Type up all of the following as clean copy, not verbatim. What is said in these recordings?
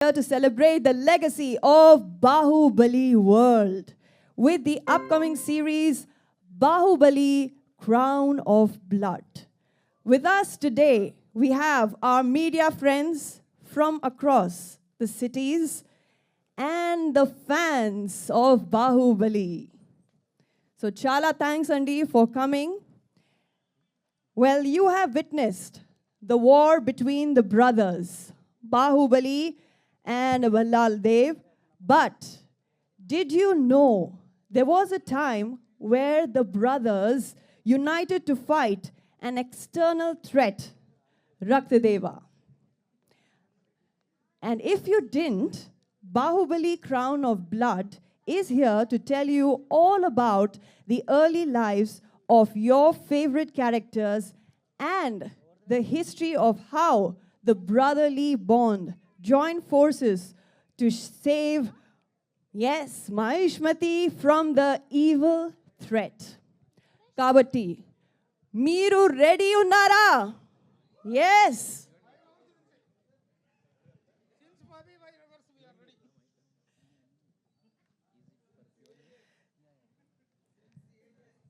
here to celebrate the legacy of Baahubali world with the upcoming series Baahubali Crown of Blood. With us today, we have our media friends from across the cities and the fans of Baahubali. So chala thanks Andy for coming. Well, you have witnessed the war between the brothers, Baahubali and Dev. But did you know there was a time where the brothers united to fight an external threat, Raktadeva? And if you didn't, Baahubali Crown of Blood is here to tell you all about the early lives of your favorite characters and the history of how the brotherly bond joined forces to save, yes, Mahishmati from the evil threat. Kabatti, Meeru ready unnara? Yes.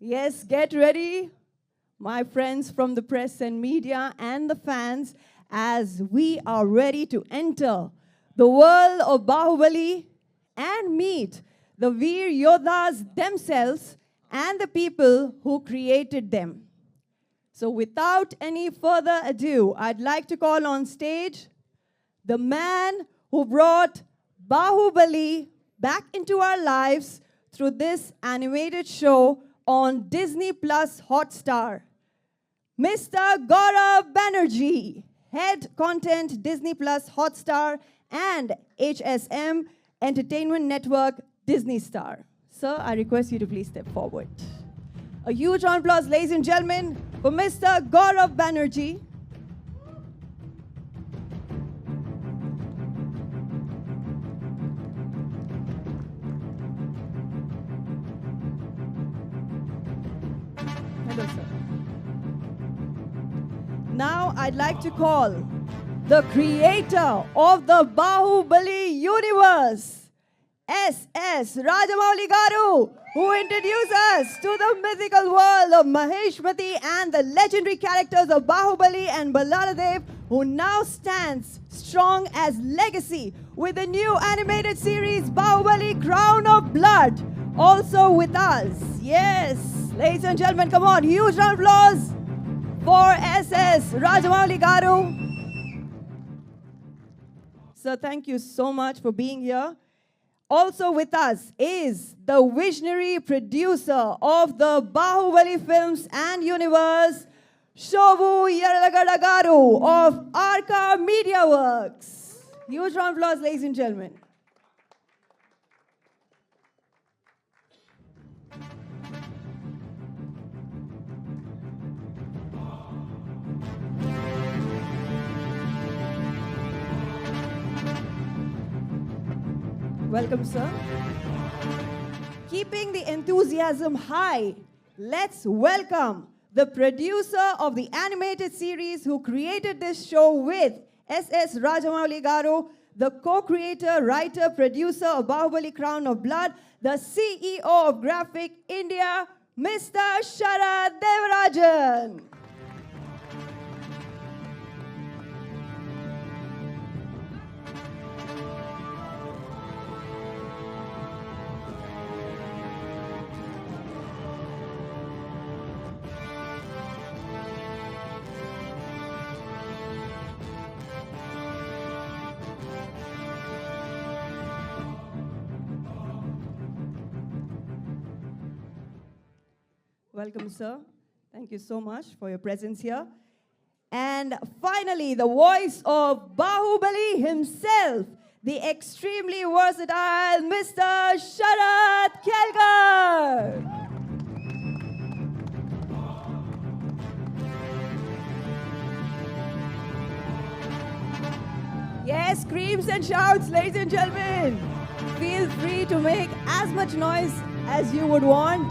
Yes, get ready, my friends from the press and media and the fans, as we are ready to enter the world of Baahubali and meet the Veer Yodhas themselves and the people who created them. So without any further ado, I'd like to call on stage the man who brought Baahubali back into our lives through this animated show on Disney Plus Hotstar, Mr. Gaurav Banerjee, Head Content Disney Plus Hotstar and HSM Entertainment Network Disney Star. Sir, I request you to please step forward. A huge round of applause, ladies and gentlemen, for Mr. Gaurav Banerjee. Hello, sir. Now I'd like to call the creator of the Baahubali universe, S.S. Rajamouli Garu, who introduced us to the mythical world of Maheshmati and the legendary characters of Baahubali and Dev, who now stands strong as legacy with the new animated series Baahubali Crown of Blood, also with us. Yes, ladies and gentlemen, come on, huge round of applause for S.S. Rajamouli Garu. Sir, thank you so much for being here. Also with us is the visionary producer of the Baahubali films and universe, Shobu Yaralagada Garu of Arca Media Works. Huge round of applause, ladies and gentlemen. Welcome, sir. Keeping the enthusiasm high, let's welcome the producer of the animated series who created this show with S.S. Rajamouli Garu, the co-creator, writer, producer of Baahubali Crown of Blood, the CEO of Graphic India, Mr. Sharad Devarajan. Welcome, sir. Thank you so much for your presence here. And finally, the voice of Baahubali himself, the extremely versatile Mr. Sharad Kelkar. Yes, screams and shouts, ladies and gentlemen. Feel free to make as much noise as you would want.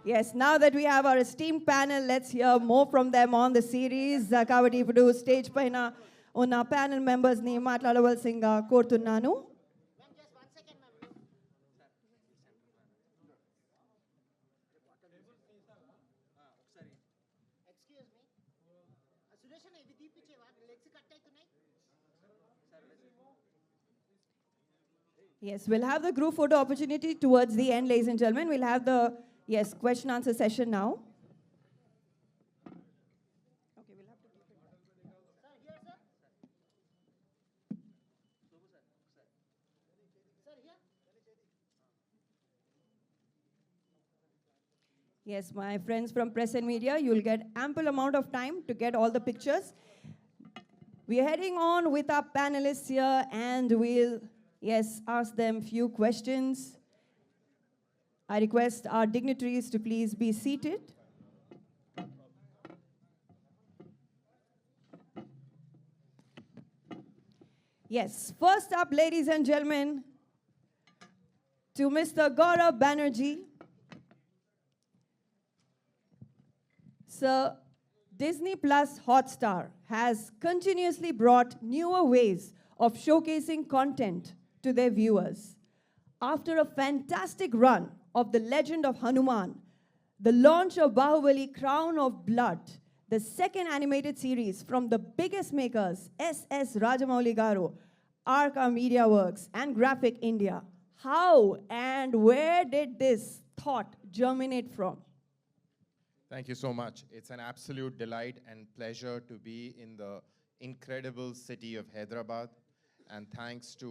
Yes, now that we have our esteemed panel, let's hear more from them on the series. Kavadi Pudu stage paina ఉన్న panel మెంబర్స్ని మాట్లాడవలసిందిగా కోరుతున్నాను. Yes, we'll have the group photo opportunity towards the end, ladies and gentlemen. We'll have the, yes, question answer session now. Okay, we'll have to keep it. Sir, here, sir. Sir, here. Yes, my friends from press and media, you'll get ample amount of time to get all the pictures. We are heading on with our panelists here, and we'll, yes, ask them few questions. I request our dignitaries to please be seated. Yes, first up, ladies and gentlemen, to Mr. Gaurav Banerjee. Sir, Disney Plus Hotstar has continuously brought newer ways of showcasing content to their viewers. After a fantastic run of The Legend of Hanuman, the launch of Baahubali Crown of Blood, the second animated series from the biggest makers, S.S. Rajamouli Garu, Arca Media Works, and Graphic India, how and where did this thought germinate from? Thank you so much. It's an absolute delight and pleasure to be in the incredible city of Hyderabad. And thanks to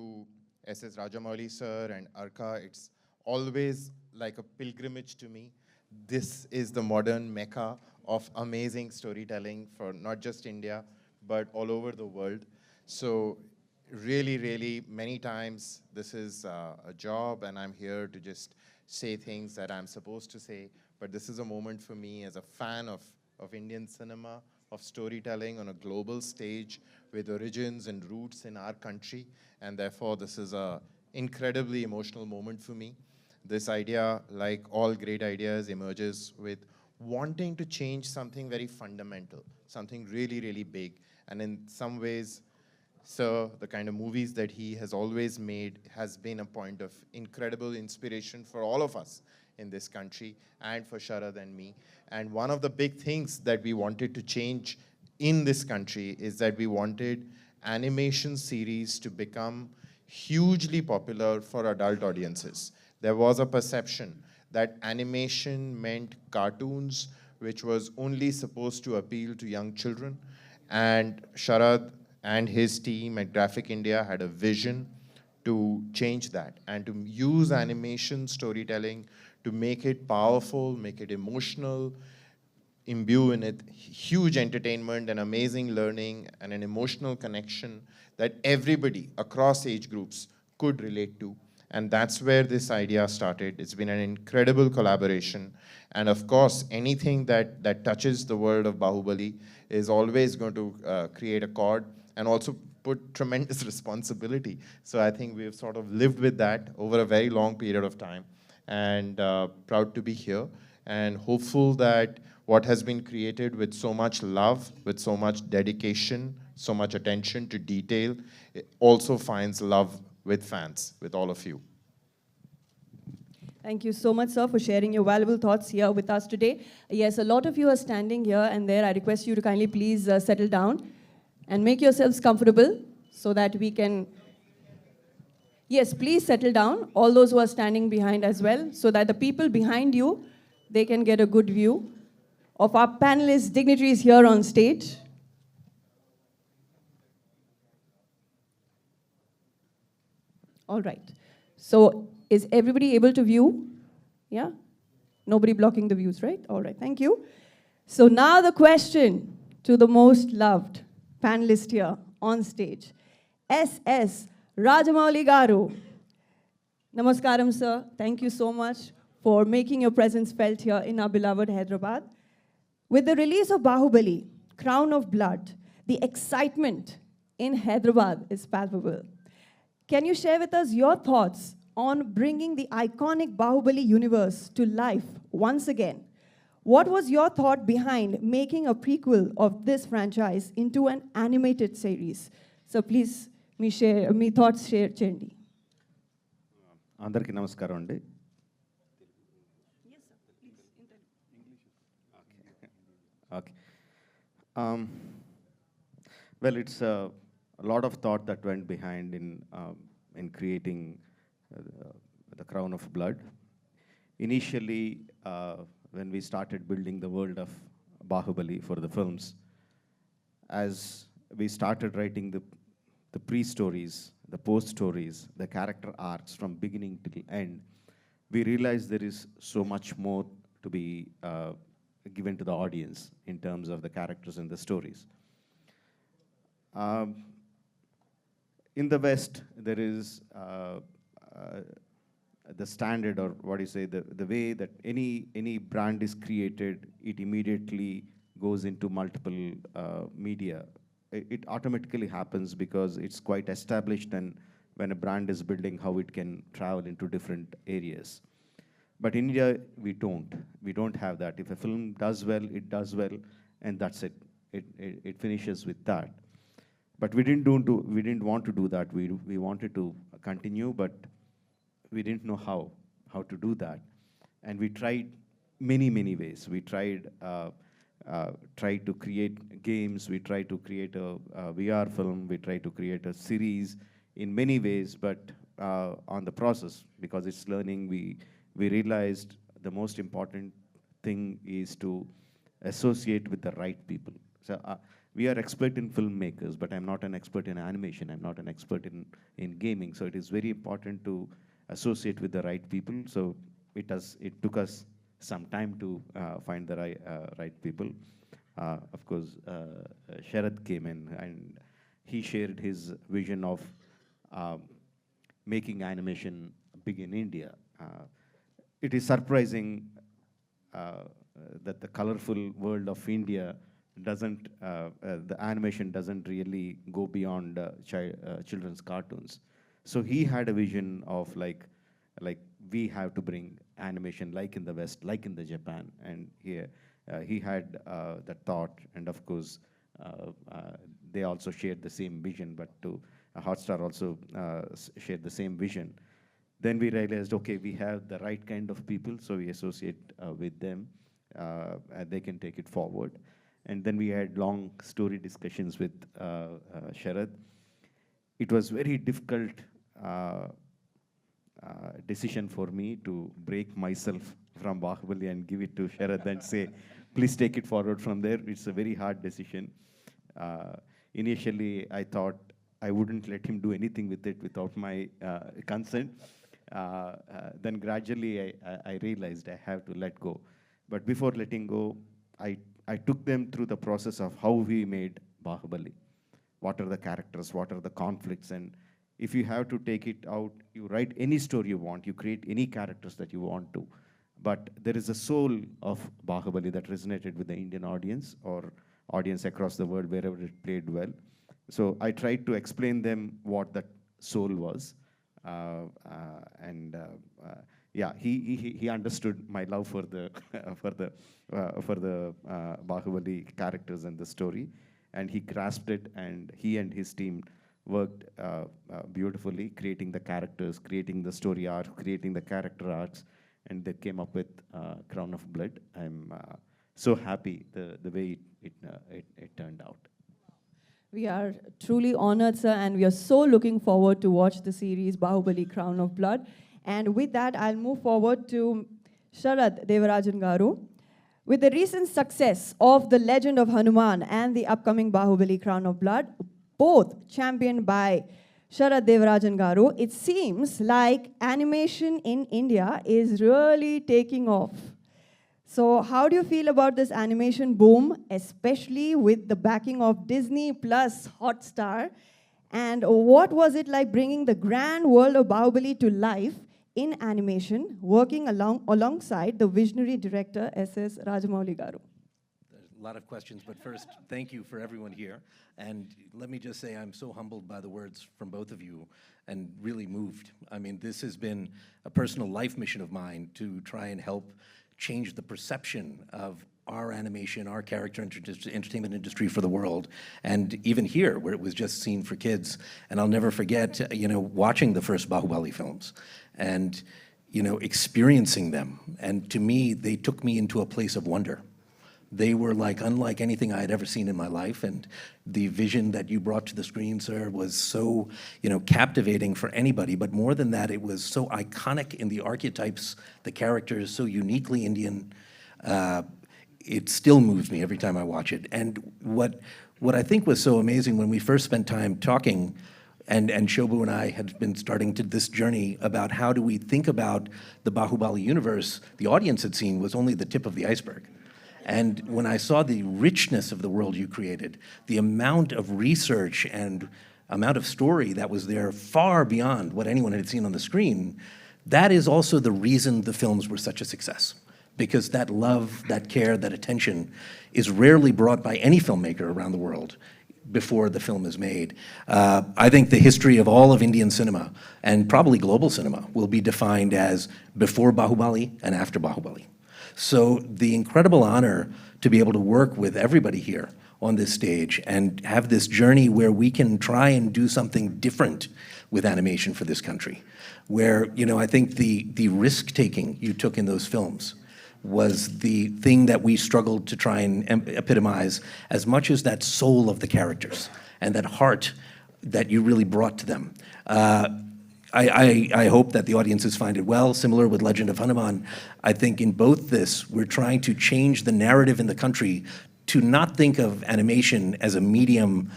S.S. Rajamouli sir and Arka, it's always like a pilgrimage to me. This is the modern mecca of amazing storytelling for not just India, but all over the world. So really, really, many times this is a job and I'm here to just say things that I'm supposed to say. But this is a moment for me as a fan of Indian cinema, of storytelling on a global stage with origins and roots in our country. And therefore, this is an incredibly emotional moment for me. This idea, like all great ideas, emerges with wanting to change something very fundamental, something really, really big. And in some ways, sir, the kind of movies that he has always made has been a point of incredible inspiration for all of us in this country and for Sharad and me. And one of the big things that we wanted to change in this country is that we wanted animation series to become hugely popular for adult audiences. There was a perception that animation meant cartoons, which was only supposed to appeal to young children. And Sharad and his team at Graphic India had a vision to change that and to use animation storytelling to make it powerful, make it emotional, imbue in it huge entertainment and amazing learning and an emotional connection that everybody across age groups could relate to. And that's where this idea started. It's been an incredible collaboration. And of course, anything that touches the world of Baahubali is always going to create a chord and also put tremendous responsibility. So I think we've sort of lived with that over a very long period of time. And proud to be here and hopeful that what has been created with so much love, with so much dedication, so much attention to detail, it also finds love with fans, with all of you. Thank you so much, sir, for sharing your valuable thoughts here with us today. Yes, a lot of you are standing here and there. I request you to kindly please settle down and make yourselves comfortable so that we can... Yes, please settle down, all those who are standing behind as well, so that the people behind you, they can get a good view of our panelists, dignitaries here on stage. All right. So is everybody able to view? Yeah? Nobody blocking the views, right? All right, thank you. So now the question to the most loved panelist here on stage, S.S. Rajamouli Garu. Namaskaram, sir. Thank you so much for making your presence felt here in our beloved Hyderabad. With the release of Baahubali, Crown of Blood, the excitement in Hyderabad is palpable. Can you share with us your thoughts on bringing the iconic Baahubali universe to life once again? What was your thought behind making a prequel of this franchise into an animated series? So please, me thoughts share చేయండి. అందరికీ నమస్కారం అండి. Okay. Well, it's a lot of thought that went behind in creating the Crown of Blood. Initially, when we started building the world of Baahubali for the films, as we started writing the pre-stories, the post-stories, the character arcs from beginning till end, we realized there is so much more to be given to the audience in terms of the characters and the stories. In the West, there is the standard, or what do you say, the way that any brand is created, it immediately goes into multiple media. It automatically happens because it's quite established, and when a brand is building, how it can travel into different areas. But in India, we don't have that. If a film does well, it does well, and that's it. It finishes with that. But we didn't want to do that. We wanted to continue, but we didn't know how to do that. And we tried many ways. We tried to create games. We tried to create a VR film. We tried to create a series in many ways, but on the process, because it's learning, we realized the most important thing is to associate with the right people. So we are expert in filmmakers, but I'm not an expert in animation. I'm not an expert in gaming. So it is very important to associate with the right people. So it took us some time to find the right people. Of course, Sharad came in, and he shared his vision of making animation big in India. It is surprising that the colorful world of India the animation doesn't really go beyond children's cartoons. So he had a vision of like we have to bring animation like in the West, like in the Japan, and here he had that thought, and of course they also shared the same vision, but Hotstar also shared the same vision. Then we realized, okay, we have the right kind of people, so we associate with them, and they can take it forward. And then we had long story discussions with Sharad. It was very difficult decision for me to break myself from Baahubali and give it to Sharad and say, please take it forward from there. It's a very hard decision. Initially, I thought I wouldn't let him do anything with it without my consent. Then gradually I realized I have to let go. But before letting go, I took them through the process of how we made Baahubali. What are the characters? What are the conflicts? And if you have to take it out, you write any story you want, you create any characters that you want to. But there is a soul of Baahubali that resonated with the Indian audience or audience across the world, wherever it played well. So I tried to explain them what that soul was. Yeah, he understood my love for the Baahubali characters and the story, and he grasped it, and he and his team worked beautifully, creating the characters, creating the story arc, creating the character arcs, and they came up with Crown of Blood. I'm so happy the way it turned out. We are truly honored, sir, and we are so looking forward to watch the series Baahubali Crown of Blood. And with that, I'll move forward to Sharad Devarajan Garu. With the recent success of The Legend of Hanuman and the upcoming Baahubali Crown of Blood, both championed by Sharad Devarajan Garu, it seems like animation in India is really taking off. So how do you feel about this animation boom, especially with the backing of Disney plus Hotstar? And what was it like bringing the grand world of Baahubali to life in animation, working alongside the visionary director, S.S. Rajamouli Garu? There's a lot of questions, but first, thank you for everyone here. And let me just say I'm so humbled by the words from both of you and really moved. I mean, this has been a personal life mission of mine to try and help changed the perception of our animation, our character entertainment industry for the world. And even here, where it was just seen for kids. And I'll never forget, watching the first Baahubali films and, experiencing them. And to me, they took me into a place of wonder. They were like unlike anything I had ever seen in my life, and the vision that you brought to the screen, sir, was so, captivating for anybody. But more than that, it was so iconic in the archetypes, the characters, so uniquely Indian. It still moves me every time I watch it. And what I think was so amazing when we first spent time talking, and Shobu and I had been starting this journey about how do we think about the Baahubali universe, the audience had seen was only the tip of the iceberg. And when I saw the richness of the world you created, the amount of research and amount of story that was there far beyond what anyone had seen on the screen, that is also the reason the films were such a success. Because that love, that care, that attention is rarely brought by any filmmaker around the world before the film is made. I think the history of all of Indian cinema, and probably global cinema, will be defined as before Baahubali and after Baahubali. So the incredible honor to be able to work with everybody here on this stage and have this journey where we can try and do something different with animation for this country. Where, I think the risk-taking you took in those films was the thing that we struggled to try and epitomize, as much as that soul of the characters and that heart that you really brought to them. I hope that the audiences find it well. Similar with Legend of Hanuman, I think in both this, we're trying to change the narrative in the country to not think of animation as a medium,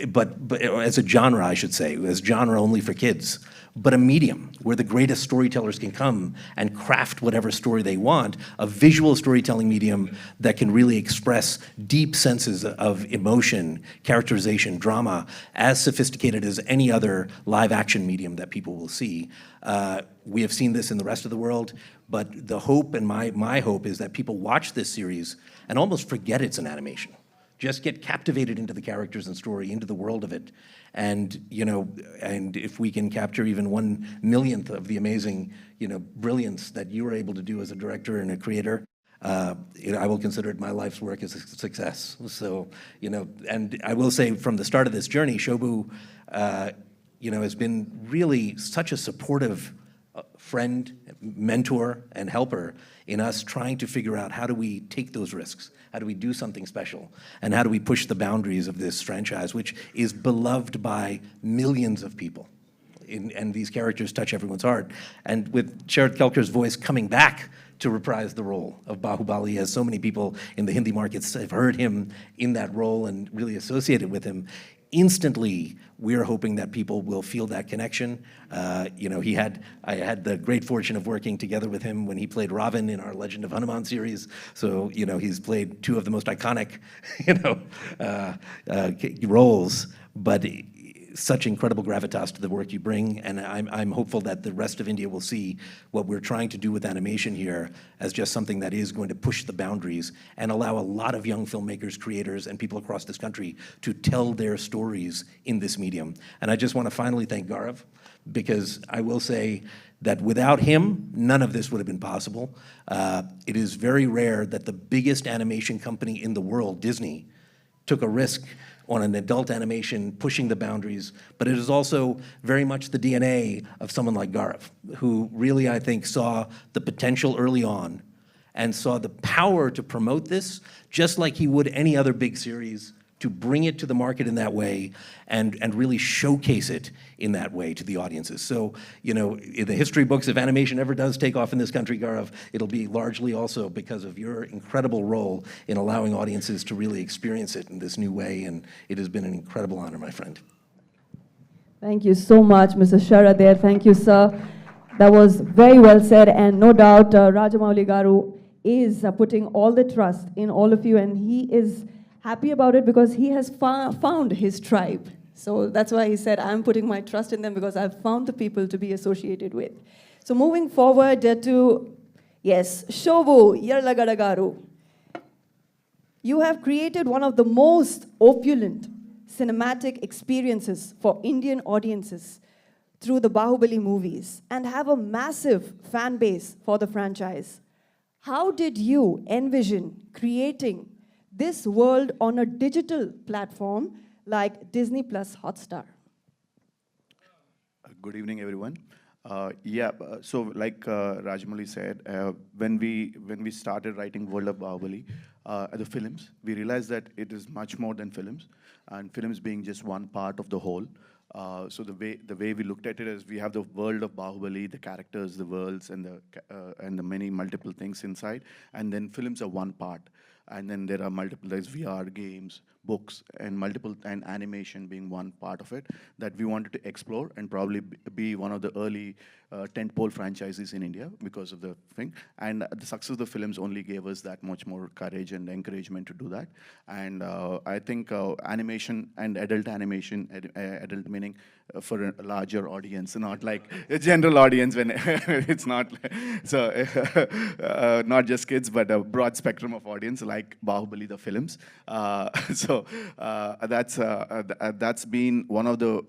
but as a genre, I should say, as genre only for kids, but a medium where the greatest storytellers can come and craft whatever story they want, a visual storytelling medium that can really express deep senses of emotion, characterization, drama, as sophisticated as any other live action medium that people will see. We have seen this in the rest of the world, but the hope, and my hope, is that people watch this series and almost forget it's an animation. Just get captivated into the characters and story, into the world of it. And, and if we can capture even 1/1,000,000th of the amazing, brilliance that you were able to do as a director and a creator, I will consider it my life's work as a success. So, and I will say from the start of this journey, Shobu, has been really such a supportive friend, mentor, and helper in us trying to figure out how do we take those risks, how do we do something special, and how do we push the boundaries of this franchise, which is beloved by millions of people. And these characters touch everyone's heart. And with Sharad Kelkar's voice coming back to reprise the role of Baahubali, as so many people in the Hindi markets have heard him in that role and really associated with him, instantly, we're hoping that people will feel that connection. I had the great fortune of working together with him when he played Ravan in our Legend of Hanuman series. So, he's played two of the most iconic, roles, but such incredible gravitas to the work you bring, and I'm hopeful that the rest of India will see what we're trying to do with animation here as just something that is going to push the boundaries and allow a lot of young filmmakers, creators, and people across this country to tell their stories in this medium. And I just want to finally thank Gaurav, because I will say that without him, none of this would have been possible. It is very rare that the biggest animation company in the world, Disney, took a risk on an adult animation, pushing the boundaries, but it is also very much the DNA of someone like Gaurav, who really, I think, saw the potential early on and saw the power to promote this, just like he would any other big series, to bring it to the market in that way and really showcase it in that way to the audiences. So, in the history books, if animation ever does take off in this country, Gaurav, it'll be largely also because of your incredible role in allowing audiences to really experience it in this new way, and it has been an incredible honor, my friend. Thank you so much, Mr. Sharad there. Thank you, sir. That was very well said, and no doubt Rajamouli Garu is putting all the trust in all of you, and he is happy about it because he has found his tribe. So that's why he said, I'm putting my trust in them because I've found the people to be associated with. So moving forward to, yes, Shobu Yerlagadagaru. You have created one of the most opulent cinematic experiences for Indian audiences through the Baahubali movies and have a massive fan base for the franchise. How did you envision creating this world on a digital platform like Disney Plus Hotstar? Good evening, everyone. So like Rajamouli said, when we started writing World of Baahubali, the films, we realized that it is much more than films, and films being just one part of the whole. So the way we looked at it is we have the world of Baahubali, the characters, the worlds, and the many multiple things inside, and then films are one part, and then there are multiple, there's VR games, books, and animation being one part of it that we wanted to explore and probably be one of the early tentpole franchises in India because of the thing. And the success of the films only gave us that much more courage and encouragement to do that. And I think animation and adult animation, adult meaning for a larger audience, not like a general audience when it's not, so not just kids, but a broad spectrum of audience like Baahubali, the films. That's been one of the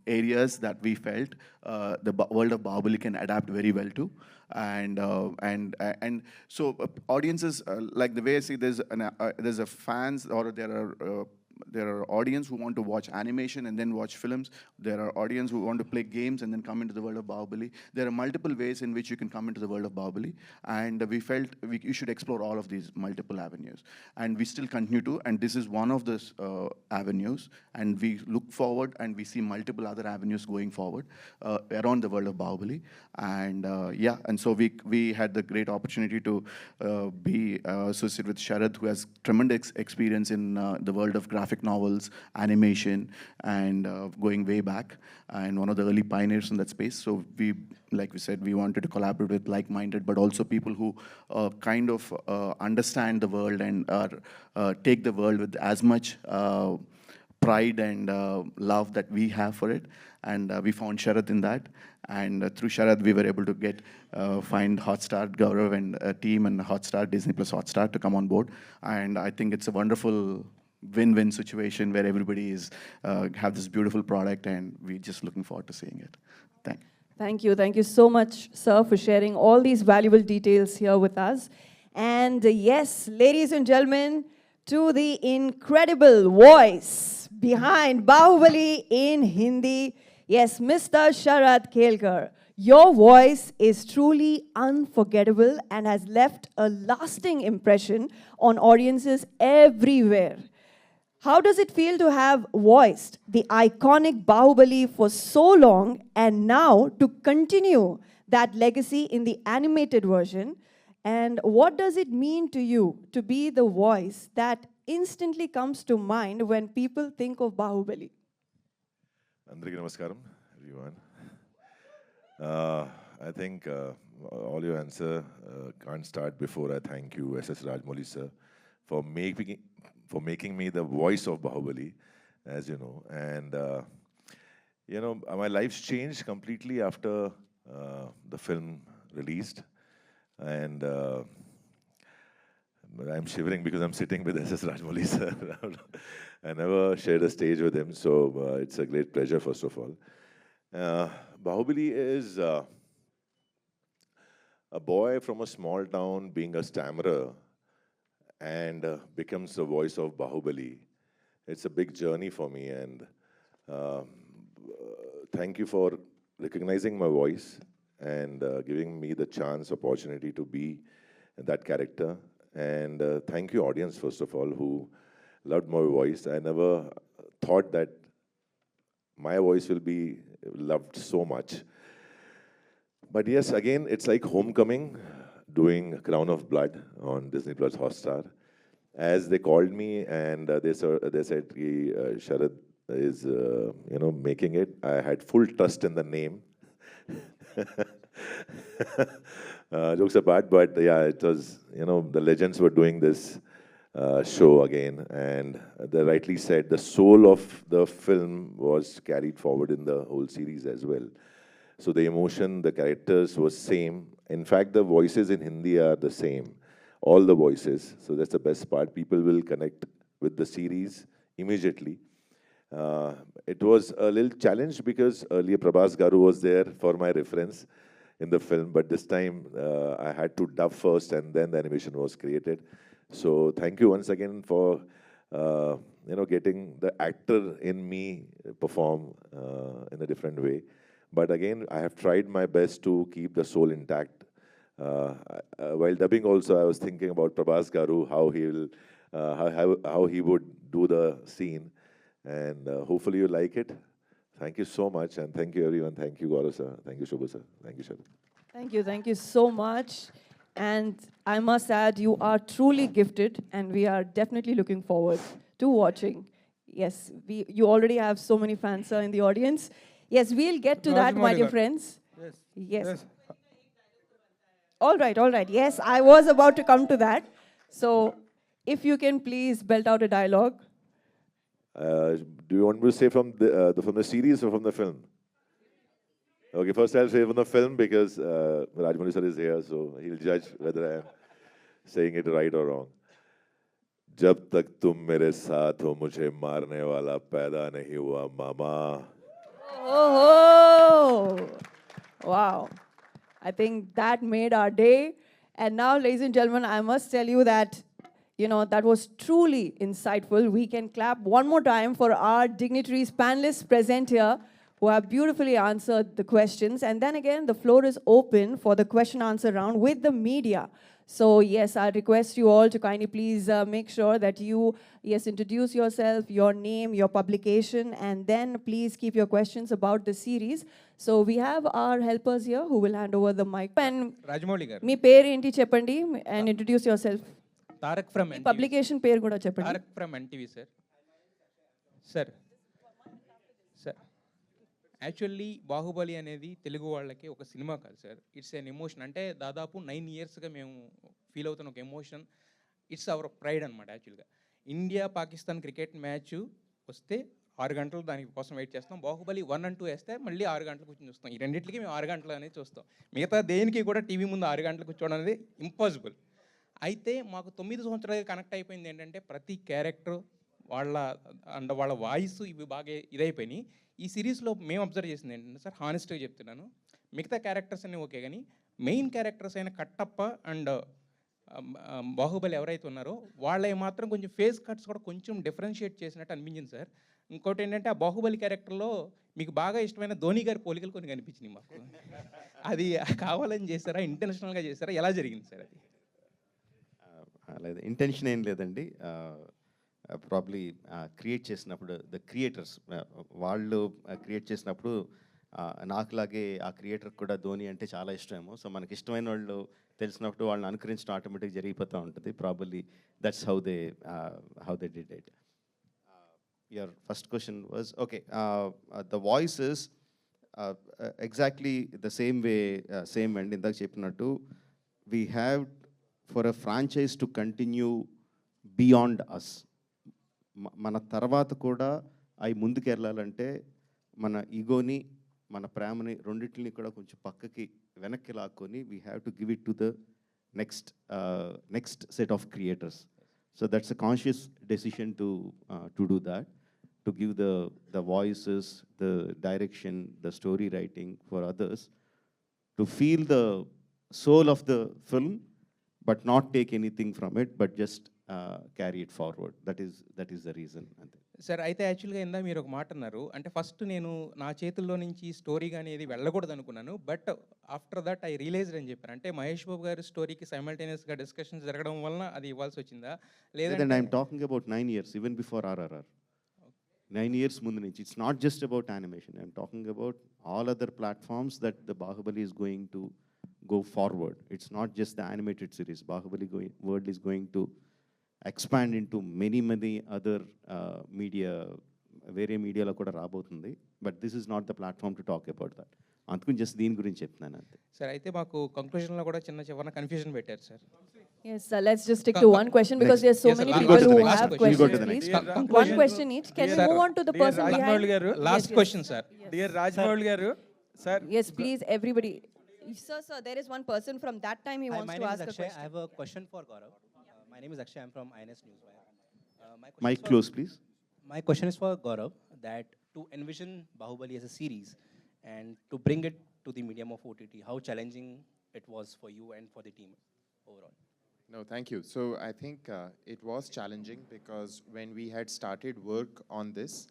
areas that we felt the world of Baahubali can adapt very well to. And so audiences, like the way I see, there's a fans, or there are audience who want to watch animation and then watch films. There are audience who want to play games and then come into the world of Baahubali. There are multiple ways in which you can come into the world of Baahubali, and we felt you should explore all of these multiple avenues. And we still continue to, and this is one of those avenues, and we look forward and we see multiple other avenues going forward around the world of Baahubali. And so we had the great opportunity to be associated with Sharad, who has tremendous experience in the world of graphic novels, animation, and going way back, and one of the early pioneers in that space. So like we said, we wanted to collaborate with like-minded, but also people who kind of understand the world and take the world with as much pride and love that we have for it. And we found Sharad in that. And through Sharad, we were able to find Hotstar, Gaurav, and a team, and Hotstar, Disney Plus Hotstar, to come on board. And I think it's a wonderful win-win situation where everybody have this beautiful product, and we're just looking forward to seeing it. Thank you. Thank you. Thank you so much, sir, for sharing all these valuable details here with us. And yes, ladies and gentlemen, to the incredible voice behind Baahubali in Hindi, yes, Mr. Sharad Kelkar. Your voice is truly unforgettable and has left a lasting impression on audiences everywhere. How does it feel to have voiced the iconic Baahubali for so long and now to continue that legacy in the animated version? And what does it mean to you to be the voice that instantly comes to mind when people think of Baahubali? Andariki namaskaram, everyone. I think all your answer can't start before I thank you, S.S. Rajamouli sir, for making me the voice of Baahubali, as you know. And, my life's changed completely after the film released. And I'm shivering because I'm sitting with S.S. Rajamouli sir. I never shared a stage with him, so it's a great pleasure, first of all. Baahubali is a boy from a small town being a stammerer and becomes the voice of Baahubali. It's a big journey for me, and thank you for recognizing my voice and giving me the opportunity to be that character. And thank you, audience, first of all, who loved my voice. I never thought that my voice will be loved so much. But yes, again, it's like homecoming, doing Crown of Blood on Disney Plus Hotstar. As they called me and they said, Sharad is, making it. I had full trust in the name. Jokes apart, but yeah, it was, the legends were doing this show again, and they rightly said the soul of the film was carried forward in the whole series as well. So the emotion, the characters was same. In fact, the voices in Hindi are the same, all the voices. So that's the best part. People will connect with the series immediately. It was a little challenge because earlier Prabhas Garu was there for my reference. in the film, but this time I had to dub first and then the animation was created. So thank you once again for getting the actor in me perform in a different way. But again, I have tried my best to keep the soul intact. While dubbing also, I was thinking about Prabhas Garu, how he would do the scene, and hopefully you like it. Thank you so much, and thank you everyone. Thank you, Gaurav sir. Thank you, Shubha sir. Thank you, Sharad. Thank you so much. And I must add, you are truly gifted, and we are definitely looking forward to watching. Yes, you already have so many fans, sir, in the audience. Yes, we'll get to that, my Rajamouli dear garu. friends. Yes. Yes. All right, all right. Yes, I was about to come to that. So, if you can please belt out a dialogue. Do you want me to say from the series or from the film? Okay, first I'll say from the film because Rajamouli sir is here, so he'll judge whether I am saying it right or wrong. जब तक तुम मेरे साथ हो मुझे मारने वाला पैदा नहीं हुआ मामा. Oh, wow. I think that made our day. And now, ladies and gentlemen, I must tell you that, that was truly insightful. We can clap one more time for our dignitaries, panelists present here, who have beautifully answered the questions. And then again, the floor is open for the question answer round with the media. So yes, I request you all to kindly please make sure that you, introduce yourself, your name, your publication, and then please keep your questions about the series. So we have our helpers here who will hand over the mic. And Rajamouli garu. మీ పేరు ఏంటి చెప్పండి and introduce yourself. Tarak from me NTV. Publication పేరు కూడా చెప్పండి. Tarak from NTV, sir. Sir. Actually Baahubali అనేది తెలుగు వాళ్ళకి ఒక cinema కాదు సార్, ఇట్స్ ఎన్ ఎమోషన్. అంటే దాదాపు 9 ఇయర్స్గా మేము ఫీల్ అవుతున్న ఒక ఎమోషన్. ఇట్స్ అవర్ ప్రైడ్ అనమాట. యాక్చువల్గా ఇండియా పాకిస్తాన్ క్రికెట్ మ్యాచ్ వస్తే 6 గంటలు దానికి కోసం వెయిట్ చేస్తాం. బాహుబలి 1 and 2 వేస్తే మళ్ళీ 6 గంటలు కూర్చొని చూస్తాం. ఈ రెండింటికి మేము 6 గంటలు అనేది చూస్తాం. మిగతా దేనికి కూడా టీవీ ముందు 6 గంటలు కూర్చోవడం అనేది ఇంపాసిబుల్. అయితే మాకు 9 సంవత్సరాలుగా కనెక్ట్ అయిపోయింది ఏంటంటే ప్రతి క్యారెక్టర్ వాళ్ళ వాయిస్ ఇవి బాగా ఇదైపోయినాయి. ఈ సిరీస్లో మేము అబ్జర్వ్ చేసింది ఏంటంటే సార్, హానెస్ట్గా చెప్తున్నాను, మిగతా క్యారెక్టర్స్ అన్నీ ఓకే, కానీ మెయిన్ క్యారెక్టర్స్ అయిన కట్టప్ప అండ్ బాహుబలి ఎవరైతే ఉన్నారో వాళ్ళవి మాత్రం కొంచెం ఫేస్ కట్స్ కూడా కొంచెం డిఫరెన్షియేట్ చేసినట్టు అనిపించింది సార్. ఇంకోటి ఏంటంటే ఆ బాహుబలి క్యారెక్టర్లో మీకు బాగా ఇష్టమైన ధోని గారి పోలికలు కొన్ని కనిపించినాయి మాకు. అది కావాలని చేశారా, ఇంటెన్షనల్గా చేశారా, ఎలా జరిగింది సార్ అది? లేదు, ఇంటెన్షన్ ఏం లేదండి. ప్రాబ్లీ క్రియేట్ చేసినప్పుడు ద క్రియేటర్స్ వాళ్ళు క్రియేట్ చేసినప్పుడు నాకులాగే ఆ క్రియేటర్ కూడా ధోని అంటే చాలా ఇష్టమేమో. సో మనకి ఇష్టమైన వాళ్ళు తెలిసినప్పుడు వాళ్ళని అనుకరించడం ఆటోమేటిక్గా జరిగిపోతూ ఉంటుంది. Probably that's how they did it. Your first question was okay. The voice is exactly the same and ఇందాక చెప్పినట్టు we have for a franchise to continue beyond us. మన తర్వాత కూడా అవి ముందుకు వెళ్ళాలంటే మన ఈగోని, మన ప్రేమని రెండింటిని కూడా కొంచెం పక్కకి వెనక్కి లాక్కొని we have to give it to the next set of creators. So that's a conscious decision to do that, to give the voices, the direction, the story writing for others, to feel the soul of the film but not take anything from it, but just carry it forward. That is the reason. Sir అయితే యాక్చువల్గా ఇందా మీరు ఒక మాట అన్నారు, అంటే first నేను నా చేతుల్లో నుంచి స్టోరీ కానీ ఏది వెళ్ళకూడదు అనుకున్నాను, but after that I realized అని చెప్పాను. అంటే మహేష్ బాబు గారి స్టోరీకి సైమల్టేనియస్గా డిస్కషన్స్ జరగడం వలన అది ఇవ్వాల్సి వచ్చిందా లేదంటే I'm talking about 9 years, even before RRR. 9 years ముందు నుంచి. It's not just about animation. I'm talking about all other platforms that the Baahubali is going to go forward. It's not just the animated series. Baahubali world is going to expand into many other media, వేరే మీడియాలో కూడా రాబోతుంది. But this is not the platform to talk about that. అందుకని just దీని గురించి చెప్తున్నాను అంతే. Sir అయితే మాకు కంక్లూజన్లో కూడా చిన్న కన్ఫ్యూజన్ పెట్టారు sir. Yes, sir. Let's just stick to one question because there's so many people who have questions. Please, one question each. Can we move on to the person behind? Last question, sir. Dear Rajamouli garu, sir. Yes, please, everybody. Sir, there is one person from that time he Hi, wants my to name ask is a Akshay. question. I have a question for Gaurav. My name is Akshay. I'm from INS Newswire. Mic close, please. My question is for Gaurav, that to envision Baahubali as a series and to bring it to the medium of OTT, how challenging it was for you and for the team overall? No, thank you. So I think it was challenging because when we had started work on this,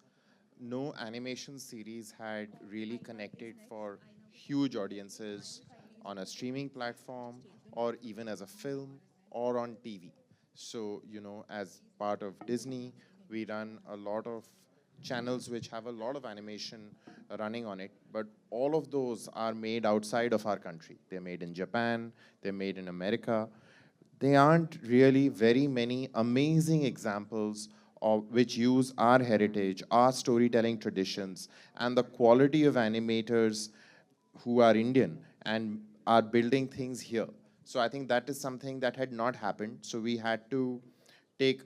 no animation series had really connected for huge audiences on a streaming platform or even as a film or on TV. So, as part of Disney, we run a lot of channels which have a lot of animation running on it, but all of those are made outside of our country. They're made in Japan, they're made in America. There aren't really very many amazing examples of which use our heritage, our storytelling traditions, and the quality of animators who are Indian and are building things here. So I think that is something that had not happened. So we had to take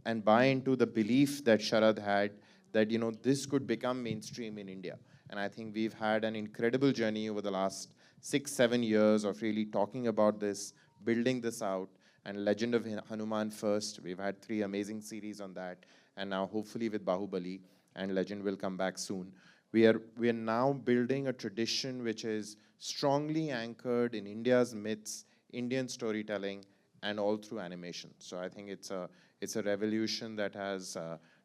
and buy into the belief that Sharad had that this could become mainstream in India. And I think we've had an incredible journey over the last 6-7 years of really talking about this, building this out, and Legend of Hanuman first. We've had 3 amazing series on that, and now hopefully with Baahubali, and Legend will come back soon. We are now building a tradition which is strongly anchored in India's myths, Indian storytelling, and all through animation. So I think it's a revolution that has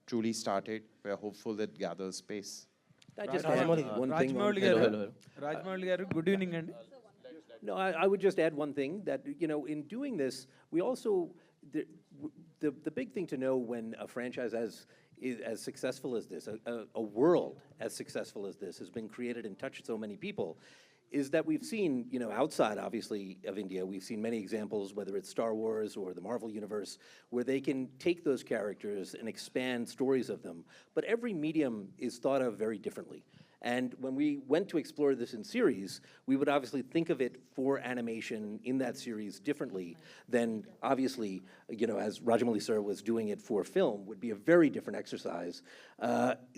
truly started. We're hopeful that gathers pace. I just add one thing. Rajamouli Hello, garu, hello. Rajamouli garu, good evening and No, I would just add one thing that, in doing this, we also, the big thing to know when a franchise is as successful as this, a world as successful as this has been created and touched so many people, is that we've seen, outside, obviously, of India, we've seen many examples, whether it's Star Wars or the Marvel Universe, where they can take those characters and expand stories of them. But every medium is thought of very differently. And when we went to explore this in series, we would obviously think of it for animation in that series differently than, obviously, as Rajamouli sir was doing it for film, would be a very different exercise.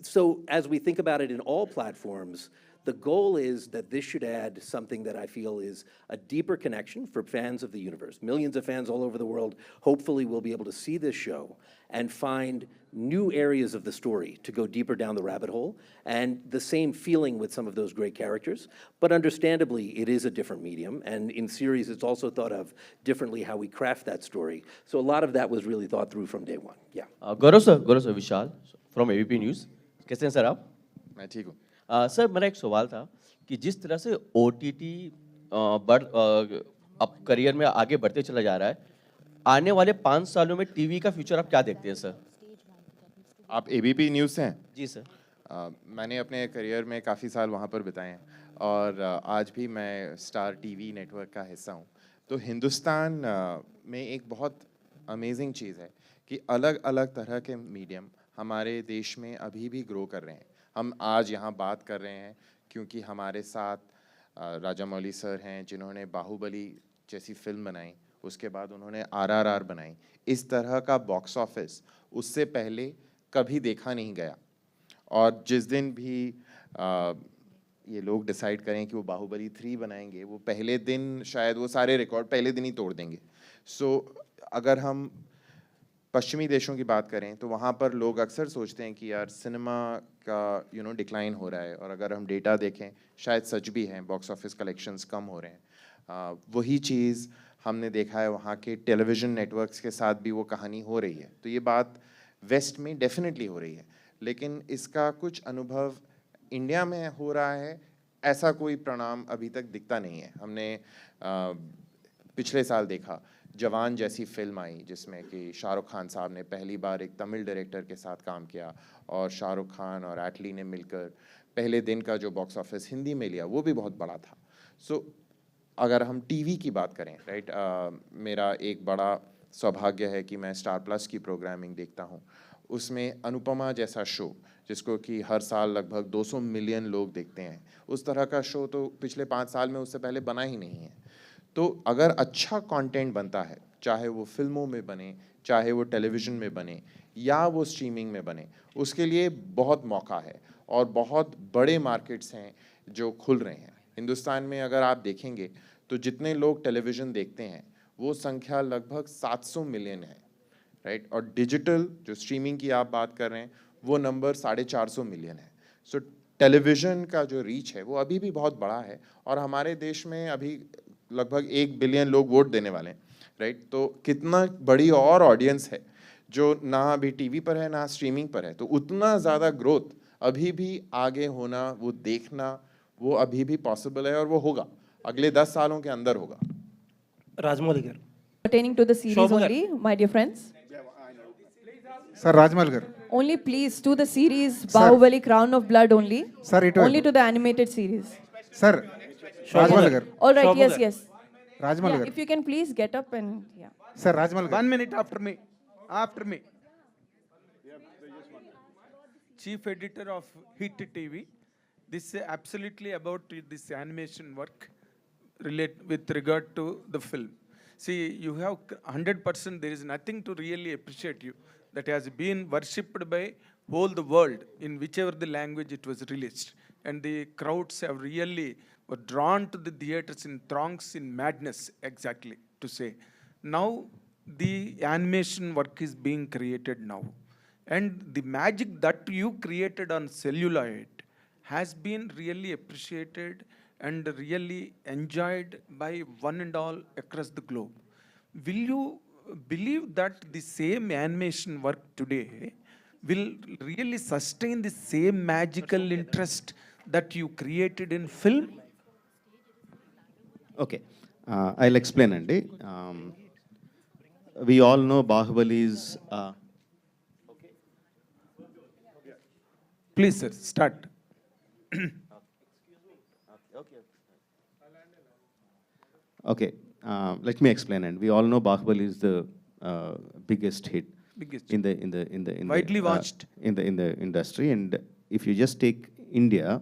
So as we think about it in all platforms, the goal is that this should add something that I feel is a deeper connection for fans of the universe. Millions of fans all over the world hopefully will be able to see this show and find new areas of the story to go deeper down the rabbit hole, and the same feeling with some of those great characters. But understandably, it is a different medium, and in series, it's also thought of differently how we craft that story. So a lot of that was really thought through from day one. Yeah. Gaurav sir Vishal from ABP news. कैसे हैं sir आप? मैं ठीक हूँ। Sir मेरा एक सवाल था कि जिस तरह से ओटीटी अब करियर में आगे बढ़ते चला जा रहा है, आने वाले 5 सालों में टीवी का फ्यूचर आप क्या देखते हैं सर? आप एबीपी न्यूज़ से हैं? जी सर। मैंने अपने करियर में काफ़ी साल वहाँ पर बिताए हैं और आज भी मैं स्टार टीवी नेटवर्क का हिस्सा हूँ। तो हिंदुस्तान में एक बहुत अमेजिंग चीज़ है कि अलग अलग तरह के मीडियम हमारे देश में अभी भी ग्रो कर रहे हैं। हम आज यहाँ बात कर रहे हैं क्योंकि हमारे साथ राजामौली सर हैं जिन्होंने बाहुबली जैसी फिल्म बनाई, उसके बाद उन्होंने आरआरआर बनाई। इस तरह का बॉक्स ऑफिस उससे पहले कभी देखा नहीं गया, और जिस दिन भी ये लोग डिसाइड करें कि वो बाहुबली 3 बनाएंगे, वो पहले दिन शायद वो सारे रिकॉर्ड पहले दिन ही तोड़ देंगे। सो अगर हम पश्चिमी देशों की बात करें तो वहाँ पर लोग अक्सर सोचते हैं कि यार सिनेमा का डिक्लाइन हो रहा है, और अगर हम डेटा देखें शायद सच भी हैं, बॉक्स ऑफिस कलेक्शंस कम हो रहे हैं। वही चीज़ हमने देखा है वहाँ के टेलीविज़न नेटवर्क्स के साथ भी वो कहानी हो रही है। तो ये बात वेस्ट में डेफिनेटली हो रही है, लेकिन इसका कुछ अनुभव इंडिया में हो रहा है ऐसा कोई परिणाम अभी तक दिखता नहीं है। हमने पिछले साल देखा जवान जैसी फिल्म आई जिसमें कि शाहरुख खान साहब ने पहली बार एक तमिल डायरेक्टर के साथ काम किया, और शाहरुख खान और एटली ने मिलकर पहले दिन का जो बॉक्स ऑफिस हिंदी में लिया वो भी बहुत बड़ा था। सो अगर हम टीवी की बात करें, राइट, मेरा एक बड़ा सौभाग्य है कि मैं स्टार प्लस की प्रोग्रामिंग देखता हूँ। उसमें अनुपमा जैसा शो जिसको कि हर साल लगभग 200 मिलियन लोग देखते हैं, उस तरह का शो तो पिछले 5 साल में उससे पहले बना ही नहीं है। तो अगर अच्छा कंटेंट बनता है, चाहे वो फिल्मों में बने, चाहे वो टेलीविज़न में बने, या वो स्ट्रीमिंग में बने, उसके लिए बहुत मौका है और बहुत बड़े मार्केट्स हैं जो खुल रहे हैं। हिंदुस्तान में अगर आप देखेंगे तो जितने लोग टेलीविज़न देखते हैं वो संख्या लगभग 700 मिलियन है, राइट, और डिजिटल जो स्ट्रीमिंग की आप बात कर रहे हैं वो नंबर 450 मिलियन है। सो टेलीविज़न का जो रीच है वो अभी भी बहुत बड़ा है, और हमारे देश में अभी लगभग 1 बिलियन लोग वोट देने वाले हैं, राइट? तो कितना बड़ी और ऑडियंस है जो ना अभी टीवी पर है ना स्ट्रीमिंग पर है, तो उतना ज़्यादा ग्रोथ अभी भी आगे होना, वो देखना, वो अभी भी पॉसिबल है, और वो होगा अगले 10 सालों के अंदर होगा। Rajamouli garu. Pertaining to the series Shobha garu. only, my dear friends. Sir, Rajmal garu. Only please to the series Bahubali Crown of Blood only. Sir, it Only to the animated series. Sir, Rajmal garu. All right, Shobha yes, garu. yes. Rajmal Yeah, garu. if you can please get up and yeah. Sir, Rajmal garu. 1 minute after me. After me. Chief editor of Hit TV. This is absolutely about this animation work with regard to the film. See, you have 100%, there is nothing to really appreciate you that has been worshipped by whole the world in whichever the language it was released. And the crowds have really were drawn to the theaters in throngs, in madness, exactly to say. Now, the animation work is being created now. And the magic that you created on celluloid has been really appreciated and really enjoyed by one and all across the globe. Will you believe that the same animation work today will really sustain the same magical interest that you created in film? Okay, I'll explain, Andy. We all know Bahubali is. Please, sir, start. Okay, let me explain. And we all know Baahubali is the biggest hit Biggest. in the Widely watched. in the industry. And if you just take India,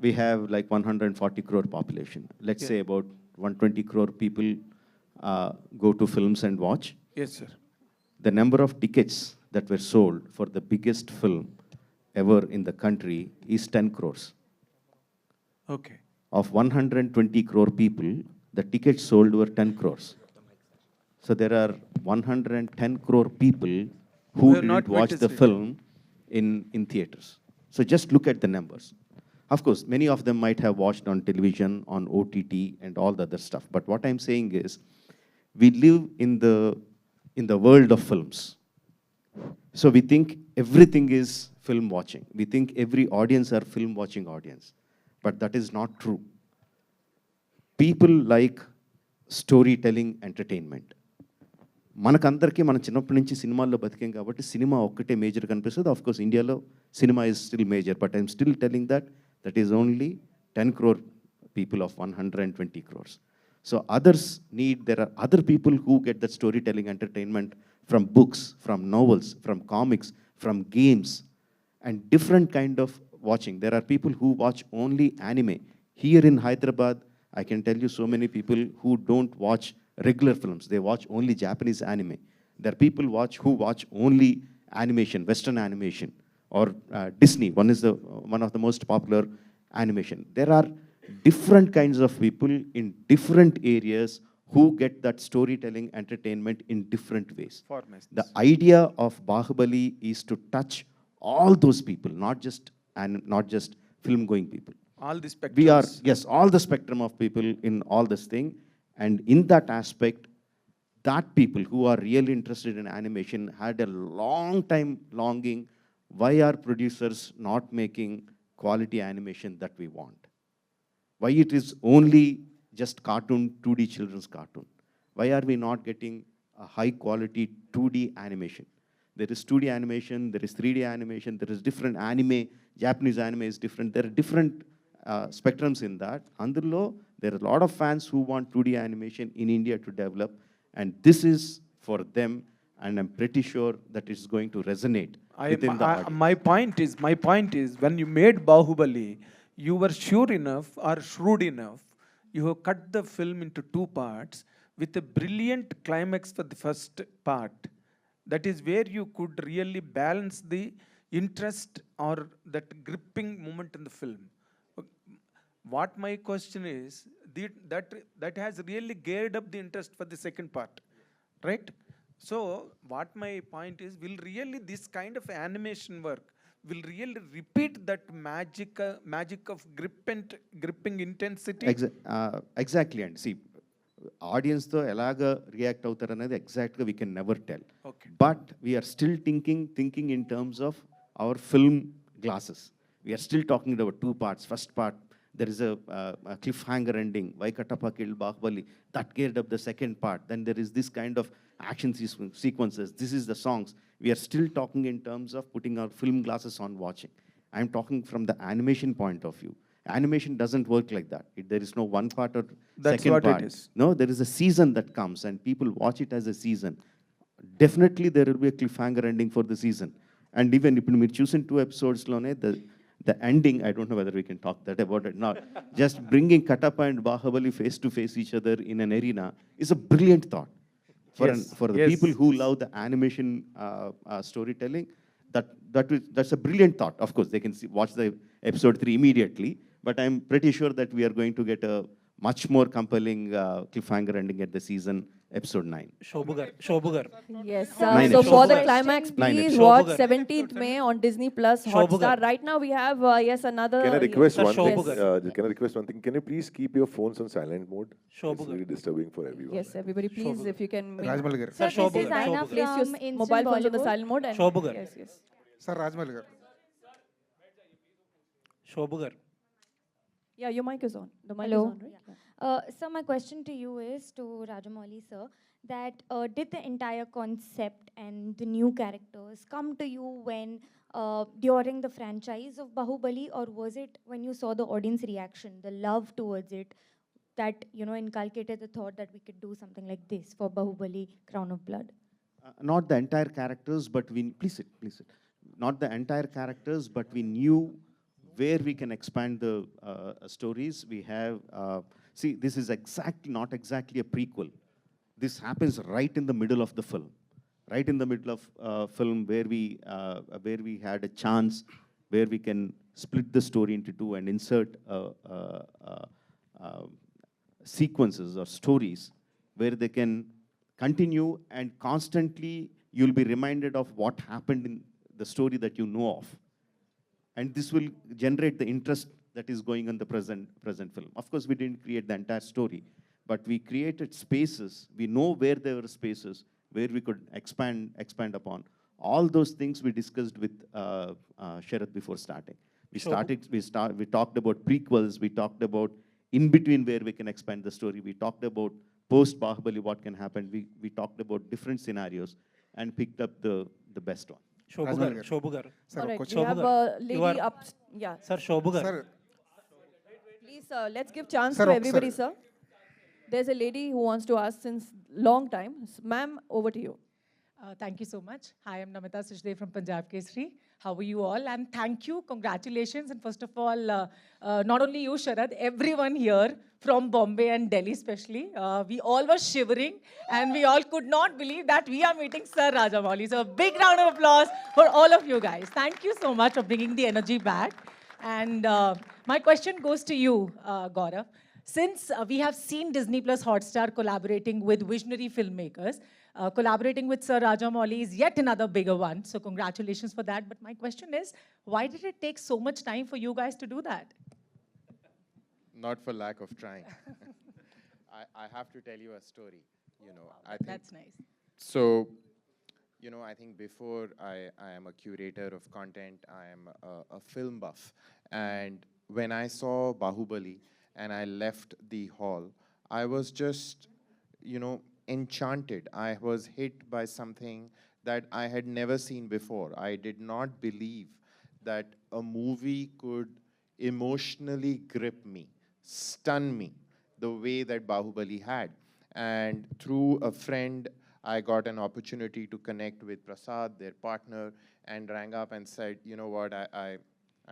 we have like 140 crore population. Let's Yeah. say about 120 crore people go to films and watch. Yes, sir. The number of tickets that were sold for the biggest film ever in the country is 10 crores. Okay. Of 120 crore people, the tickets sold were 10 crores. So there are 110 crore people who have not didn't watch the witnessed it. film in theaters. So just look at the numbers. Of course, many of them might have watched on television, on OTT, and all the other stuff. But what I'm saying is, we live in the world of films. So we think everything is film watching. We think every audience are film watching audience. But that is not true. People like storytelling entertainment. మనకందరికీ మన చిన్నప్పటి నుంచి సినిమాల్లో బతికాం కాబట్టి cinema ఒక్కటే major కనిపిస్తుంది. Of course ఇండియాలో cinema is still major, but I'm still telling that is only 10 crore people of 120 crores. So others there are other people who get that storytelling entertainment from books, from novels, from comics, from games, and different kind of watching. There are people who watch only anime. Here in Hyderabad, I can tell you so many people who don't watch regular films. They watch only Japanese anime. There are people who watch only animation, Western animation, or Disney. One of the most popular animation. There are different kinds of people in different areas who get that storytelling entertainment in different ways. Formats. The idea of Baahubali is to touch all those people, not just film-going people. All the spectrums. We are, yes, all the spectrum of people in all this thing. And in that aspect, that people who are really interested in animation had a long time longing, why are producers not making quality animation that we want? Why it is only just cartoon, 2D children's cartoon? Why are we not getting a high quality 2D animation? There is 2D animation, there is 3D animation, there is different anime. Japanese anime is different. There are different spectrums in that. Andurlo, there are a lot of fans who want 2D animation in India to develop, and this is for them, and I'm pretty sure that it's going to resonate within the audience. My point is, when you made Bahubali, you were sure enough or shrewd enough, you have cut the film into 2 parts with a brilliant climax for the first part. That is where you could really balance the interest or that gripping moment in the film. What my question is, that has really geared up the interest for the second part, right? So what my point is, will really this kind of animation work will really repeat that magic of gripping intensity? Exactly. And see, audience తో ఎలాగా react అవుతారు అనేది ఎగ్జాక్ట్గా we can never tell. Okay. But we're still thinking in terms of our film glasses. We are still talking about two parts. First part, there is a cliffhanger ending. Vaikatappa killed Baahubali. That geared up the second part. Then there is this kind of action sequences. This is the songs. We are still talking in terms of putting our film glasses on watching. I'm talking from the animation point of view. Animation doesn't work like that. There is no one part or That's second what it part. is. No, there is a season that comes and people watch it as a season. Definitely there will be a cliffhanger ending for the season. And even if you choose in 2 episodes, the ending, I don't know whether we can talk that about it now. Just bringing Katappa and Baahubali face to face each other in an arena is a brilliant thought. For the Yes. people who love the animation storytelling, that's a brilliant thought. Of course, they can watch the episode 3 immediately, but I'm pretty sure that we are going to get a much more compelling cliffhanger ending at the season, episode 9. Shobhugar. Yes. Nine So for episodes. the climax, Nine please episodes. watch Shobhugar. 17th May on Disney Plus Hotstar. Right now we have another. Can I request Sir, one thing? Shobhugar. Can I request one thing? Can you please keep your phones on silent mode? It's Shobhugar. really disturbing for everyone. Yes, everybody, please, if you can. Rajmouli garu. Sir, This is Shobhugar. Aina Shobhugar. Place your from Instant mobile phones on the Bollywood. silent mode. And Shobhugar. Yes, yes. Sir, Rajmouli garu. Shobhugar. Yeah, your mic is on. The mic Hello. is on, right? Yeah. So my question to you is, to Rajamouli sir, that did the entire concept and the new characters come to you when during the franchise of Bahubali, or was it when you saw the audience reaction, the love towards it, that inculcated the thought that we could do something like this for Bahubali, Crown of Blood? Not the entire characters, but please sit. Not the entire characters, but we knew where we can expand the stories. We have, see, this is not exactly a prequel. This happens right in the middle of the film. Right in the middle of film where we had a chance, where we can split the story into two and insert sequences or stories where they can continue, and constantly you'll be reminded of what happened in the story that you know of. And this will generate the interest that is going on the present film. Of course, we didn't create the entire story, but we created spaces. We know where there were spaces where we could expand upon. All those things we discussed with Sharath before starting. We talked about prequels. We talked about in between where we can expand the story. We talked about post Baahubali, what can happen. We talked about different scenarios and picked up the best one. Shobhugar. Rajmouli garu. Shobhugar. Sir, All right, question. we have a You lady are- up. Yeah. Sir, Shobhugar. Sir, Please, let's give chance Sir, to okay, everybody, sir. sir. There's a lady who wants to ask since long time. Ma'am, over to you. Thank you so much. Hi, I'm Namita Suchdev from Punjab Kesari. How are you all? And thank you, congratulations. And first of all, not only you, Sharad, everyone here from Bombay and Delhi especially, we all were shivering and we all could not believe that we are meeting Sir Rajamouli. So a big round of applause for all of you guys. Thank you so much for bringing the energy back. And my question goes to you, Gaurav. Since we have seen Disney Plus Hotstar collaborating with visionary filmmakers, collaborating with Sir Rajamouli is yet another bigger one. So congratulations for that. But my question is, why did it take so much time for you guys to do that? Not for lack of trying. I have to tell you a story. I think That's nice. so. I think before I am a curator of content, I am a film buff. And when I saw Bahubali and I left the hall, I was just, enchanted. I was hit by something that I had never seen before. I did not believe that a movie could emotionally grip me, stun me, the way that Bahubali had. And through a friend, I got an opportunity to connect with Prasad, their partner, and rang up and said, you know what, I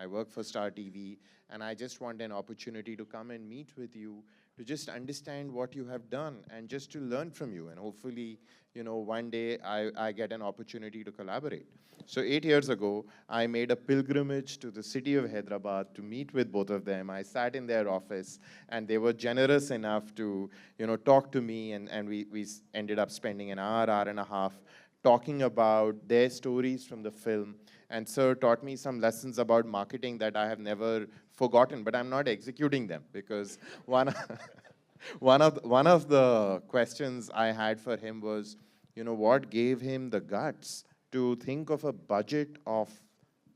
work for Star TV, and I just want an opportunity to come and meet with you, to just understand what you have done and just to learn from you. And hopefully, one day I get an opportunity to collaborate. So 8 years ago, I made a pilgrimage to the city of Hyderabad to meet with both of them. I sat in their office and they were generous enough to, talk to me, and we ended up spending an hour and a half talking about their stories from the film And sir taught me some lessons about marketing that I have never forgotten, but I'm not executing them because one of the questions I had for him was, what gave him the guts to think of a budget of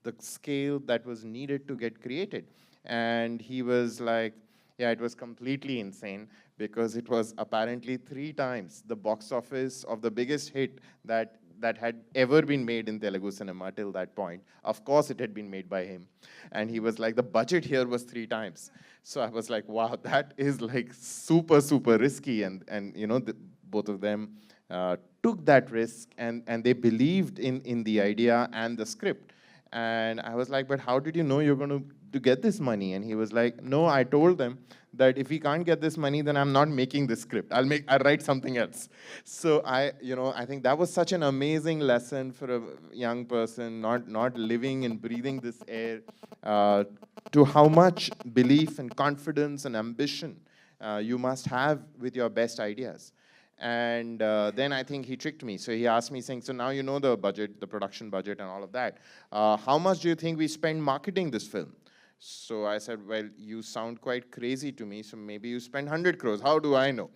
the scale that was needed to get created? And he was like, yeah, it was completely insane because it was apparently 3 times the box office of the biggest hit that had ever been made in Telugu cinema till that point. Of course, it had been made by him. And he was like, the budget here was 3 times. So I was like, wow, that is like super, super risky. And both of them took that risk and they believed in the idea and the script. And I was like, but how did you know you're going to get this money? And he was like, no, I told them that if we can't get this money, then I'm not making this script. I'll write something else. So I think that was such an amazing lesson for a young person, not living and breathing this air, to how much belief and confidence and ambition you must have with your best ideas. And then I think he tricked me. So he asked me, saying, so now you know the budget, the production budget and all of that. How much do you think we spend marketing this film? So I said, well, you sound quite crazy to me, so maybe you spend 100 crores. How do I know?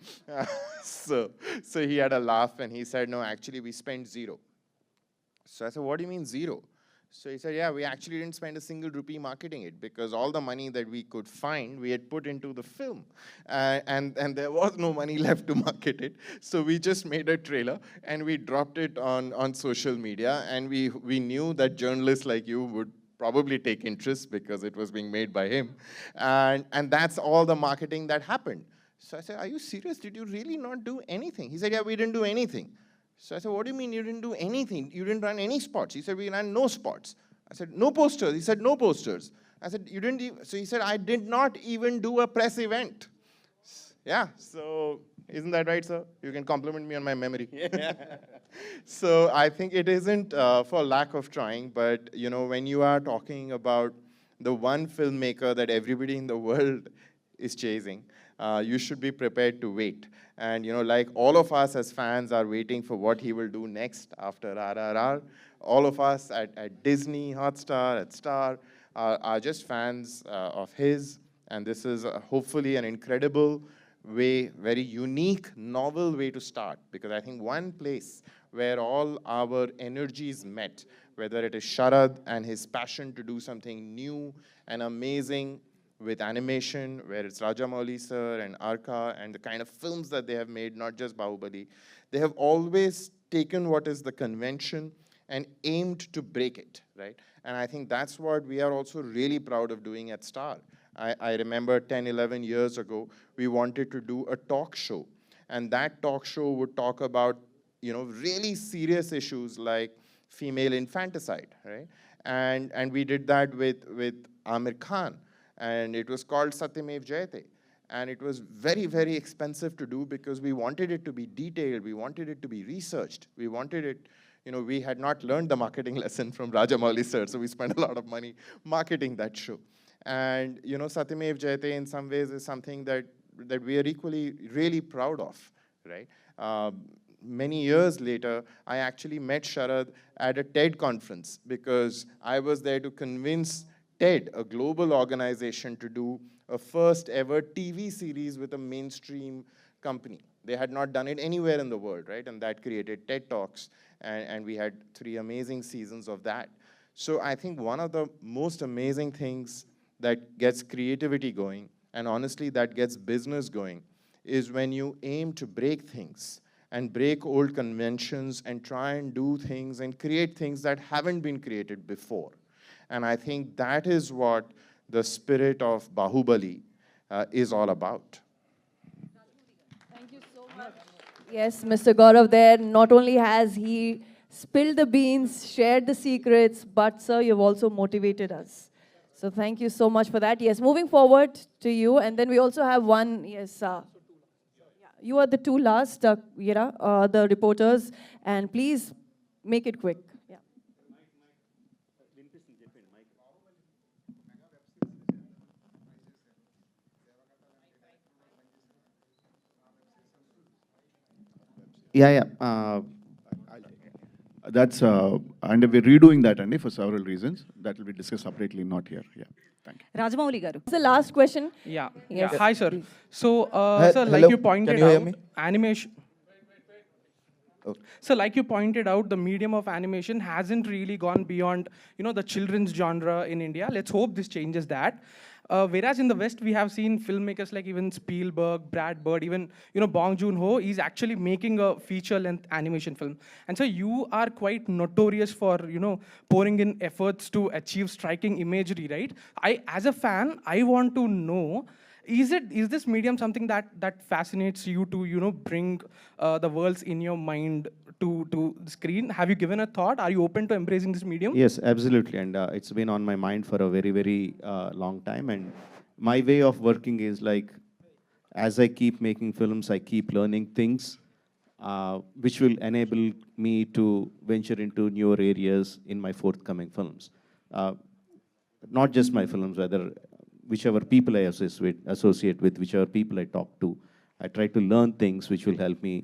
So he had a laugh and he said, no, actually we spent 0. So I said, what do you mean 0? So he said, yeah, we actually didn't spend a single rupee marketing it because all the money that we could find, we had put into the film. And there was no money left to market it. So we just made a trailer and we dropped it on social media. And we knew that journalists like you would probably take interest because it was being made by him. And that's all the marketing that happened. So I said, are you serious? Did you really not do anything? He said, yeah, we didn't do anything. So I said, what do you mean you didn't do anything? You didn't run any spots. He said, we ran no spots. I said, no posters. He said, no posters. I said, you didn't even, so he said, I did not even do a press event. Yeah, so isn't that right, sir? You can compliment me on my memory. So I think it isn't for lack of trying, but when you are talking about the one filmmaker that everybody in the world is chasing, you should be prepared to wait. And like all of us as fans are waiting for what he will do next after RRR. All of us at Disney, Hotstar, at Star are just fans of his. And this is hopefully an incredible way, very unique, novel way to start. Because I think one place where all our energies met, whether it is Sharad and his passion to do something new and amazing with animation, where it's Rajamouli sir and Arka and the kind of films that they have made, not just Baahubali, they have always taken what is the convention and aimed to break it, right? And I think that's what we are also really proud of doing at Star. I remember 10, 11 years ago, we wanted to do a talk show. And that talk show would talk about, really serious issues like female infanticide, right? And we did that with Amir Khan. And it was called Satyamev Jayate. And it was very, very expensive to do because we wanted it to be detailed. We wanted it to be researched. We wanted it, we had not learned the marketing lesson from Rajamouli sir, so we spent a lot of money marketing that show. And, Satyamev Jayate in some ways is something that we are equally really proud of, right? Many years later, I actually met Sharad at a TED conference because I was there to convince TED, a global organization, to do a first ever TV series with a mainstream company. They had not done it anywhere in the world, right? And that created TED Talks, and we had 3 amazing seasons of that. So I think one of the most amazing things that gets creativity going, and honestly that gets business going, is when you aim to break things and break old conventions and try and do things and create things that haven't been created before. And I think that is what the spirit of Baahubali is all about. Thank you so much. Yes, Mr. Gaurav there, not only has he spilled the beans, shared the secrets, but sir, you've also motivated us. So thank you so much for that. Yes, moving forward to you, and then we also have one, yes, you are the 2 last, Veera, the reporters, and please make it quick. Yeah. Yeah, yeah. That's and we're redoing that, Andy, for several reasons. That will be discussed separately, not here. Yeah, thank you. Rajamouli garu. It's the last question. Yeah. Yes. Yeah. Hi, sir. Please. So, sir, like hello, you pointed can you hear out, me? animation. Okay. So, like you pointed out, the medium of animation hasn't really gone beyond, the children's genre in India. Let's hope this changes that. Whereas in the West, we have seen filmmakers like even Spielberg, Brad Bird, even Bong Joon-ho is actually making a feature-length animation film. And so you are quite notorious for pouring in efforts to achieve striking imagery, right? As a fan, I want to know, is this medium something that fascinates you to bring the worlds in your mind to the screen? Have you given a thought? Are you open to embracing this medium? Yes, absolutely. And it's been on my mind for a very, very long time. And my way of working is like, as I keep making films, I keep learning things which will enable me to venture into newer areas in my forthcoming films. Not just my films, rather whichever people I associate with, whichever people I talk to. I try to learn things which will help me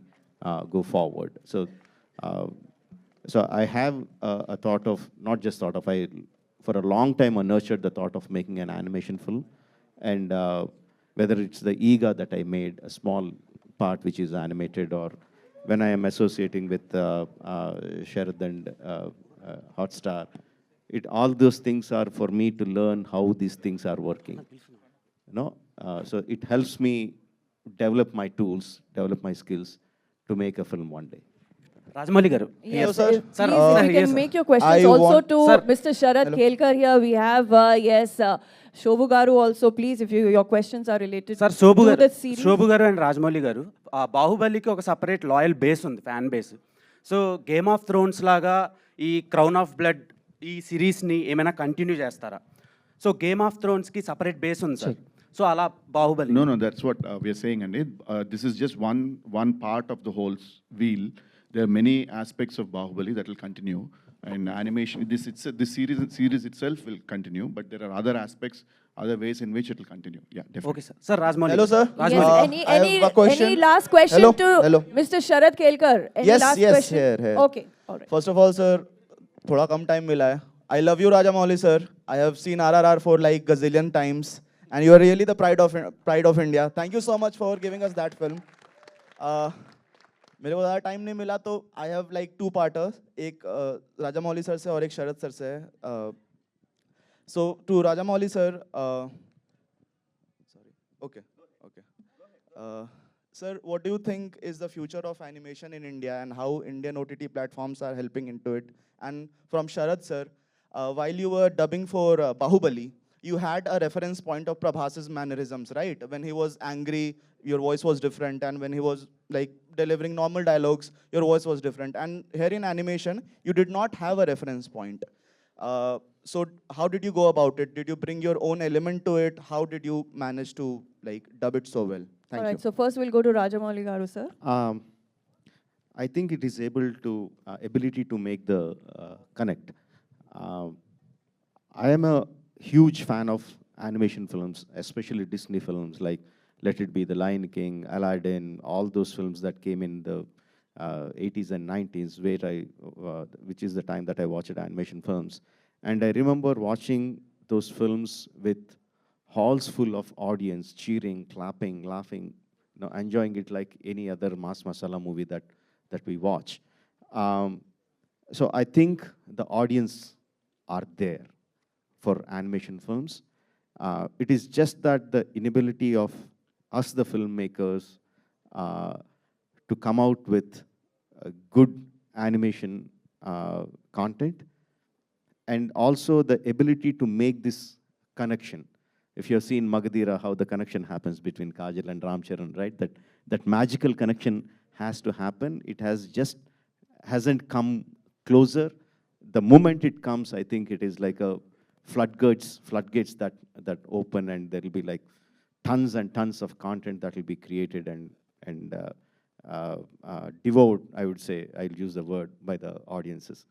go forward. So I have a thought of, not just thought of, for a long time I nurtured the thought of making an animation film. And whether it's the Ega that I made, a small part which is animated, or when I am associating with Sharad and Hotstar, all those things are for me to learn how these things are working. So it helps me develop my tools, develop my skills to make a film one day. Rajamouli garu. Yes, sir. please, if you can make your questions also to Mr. Sharad Kelkar here. We have, Shobhu garu also, please, if your questions are related Sir, to the series. Shobhu garu and Rajamouli garu. Bahubali ki oka separate loyal base undi, fan base. So Game of Thrones laga, ee Crown of Blood, ee series ni emana continue chestara. So Game of Thrones ki separate base undi, sir. So ala Bahubali. No, that's what we are saying, Andy. This is just one part of the whole wheel. There are many aspects of Baahubali that will continue, and animation. This series itself will continue, but there are other aspects, other ways in which it will continue. Yeah, definitely. Okay, sir. Sir, Rajamouli. Hello, sir. Yes, any last question to Mr. Sharad Kelkar? Any last question? Here. Okay, all right. First of all, sir, thoda kam time mila hai. I love you, Rajamouli, sir. I have seen RRR for like gazillion times, and you are really the pride of India. Thank you so much for giving us that film. मेरे को ज़्यादा time नहीं मिला तो I have like two partners एक Rajamouli sir से और एक शरद सर से so to Rajamouli sir sorry okay sir, what do you think is the future of animation in India and how Indian OTT platforms are helping into it? And from Sharad sir, while you were dubbing for Bahubali, you had a reference point of Prabhas's mannerisms, right? When he was angry, your voice was different, and when he was like delivering normal dialogues, your voice was different. And here in animation, you did not have a reference point. So how did you go about it? Did you bring your own element to it? How did you manage to like dub it so well? Thank All right, you. so first we'll go to Rajamouli garu, sir. I think it is ability to make the connect. I am a huge fan of animation films, especially Disney films like Let It Be, The Lion King, Aladdin, all those films that came in the 80s and 90s, which is the time that I watched animation films. And I remember watching those films with halls full of audience, cheering, clapping, laughing, enjoying it like any other mass masala movie that we watch. So I think the audience are there for animation films. It is just that the inability of us, the filmmakers, to come out with good animation content, and also the ability to make this connection. If you've seen Magadira, how the connection happens between Kajal and Ram Charan, right? That magical connection has to happen. It hasn't come closer. The moment it comes, I think it is like a floodgates that open, and there will be like tons and tons of content that will be created and devoured, I would say, I'll use the word, by the audiences.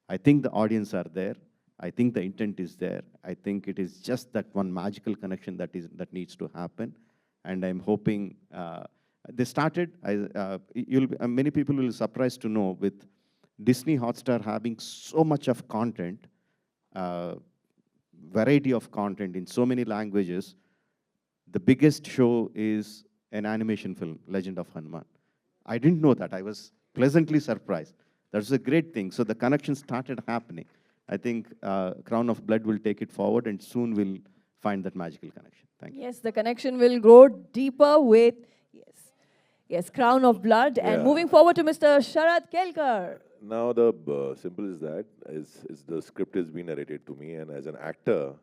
I think the audience are there. I think the intent is there. I think it is just that one magical connection that needs to happen. And I'm hoping they started. Many people will be surprised to know with Disney Hotstar having so much of content, uh, variety of content in so many languages, the biggest show is an animation film, Legend of Hanuman. I didn't know that. I was pleasantly surprised. That's a great thing. So the connection started happening. I think Crown of Blood will take it forward, and soon we'll find that magical connection. Thank you. Yes, the connection will grow deeper with, yes, Crown of Blood. And Yeah. moving forward to Mr. Sharad Kelkar. Now the simple is that is the script is being narrated to me, and as an actor,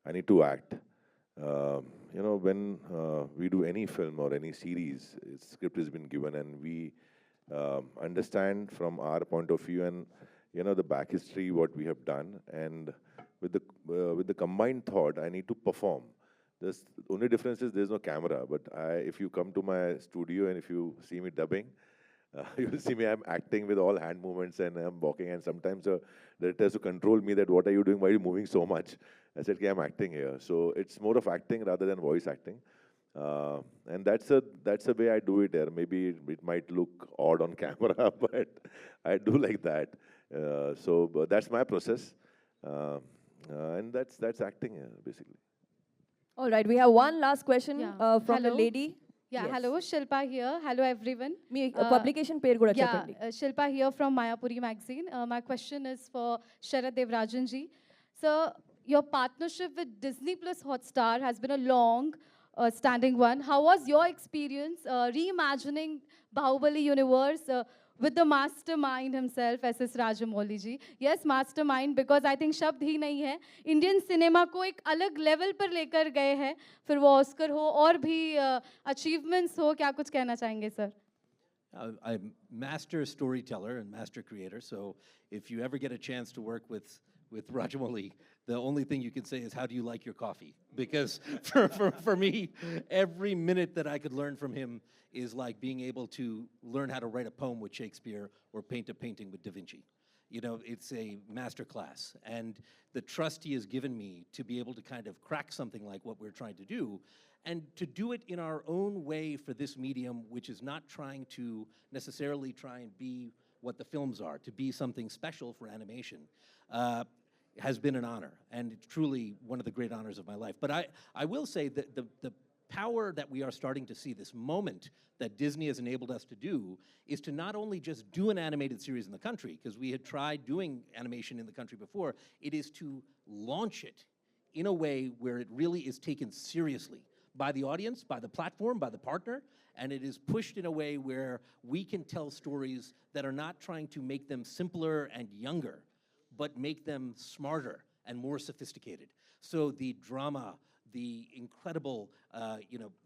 I need to act. You know, when we do any film or any series, script has been given, and we understand from our point of view and you know the back history what we have done, and with the combined thought, I need to perform. The only difference is there's no camera, but if you come to my studio and if you see me dubbing, you will see me, I'm acting with all hand movements and I'm walking, and sometimes the director has to control me that what are you doing, why are you moving so much? I said, okay, I'm acting here. So it's more of acting rather than voice acting. And that's the way I do it there. Maybe it might look odd on camera, but I do like that. But that's my process. And that's acting basically. All right, we have one last question from the Hello. lady. Yeah, Yes. hello, Shilpa here. Hello, everyone. Publication pair kuda Yeah, cheppandi. Shilpa here from Mayapuri magazine. My question is for Sharad Devarajan ji. So, your partnership with Disney Plus Hotstar has been a long standing one. How was your experience reimagining Bahubali universe with the mastermind himself, S.S. Rajamouli ji? Yes, mastermind, because I think शब्द ही नहीं है. Indian cinema को एक अलग level पर लेकर गए हैं. फिर वो Oscar हो और भी achievements हो, क्या कुछ कहना चाहेंगे sir? I'm master storyteller and master creator, so if you ever get a chance to work with Rajamouli, the only thing you can say is, how do you like your coffee? Because for me, every minute that I could learn from him is like being able to learn how to write a poem with Shakespeare or paint a painting with Da Vinci. You know, it's a master class. And the trust he has given me to be able to kind of crack something like what we're trying to do, and to do it in our own way for this medium, which is not trying to necessarily try and be what the films are, to be something special for animation, has been an honor, and it's truly one of the great honors of my life. But I will say that the power that we are starting to see, this moment that Disney has enabled us to do, is to not only just do an animated series in the country, because we had tried doing animation in the country before, it is to launch it in a way where it really is taken seriously by the audience, by the platform, by the partner, and it is pushed in a way where we can tell stories that are not trying to make them simpler and younger, but make them smarter and more sophisticated. So the drama, the incredible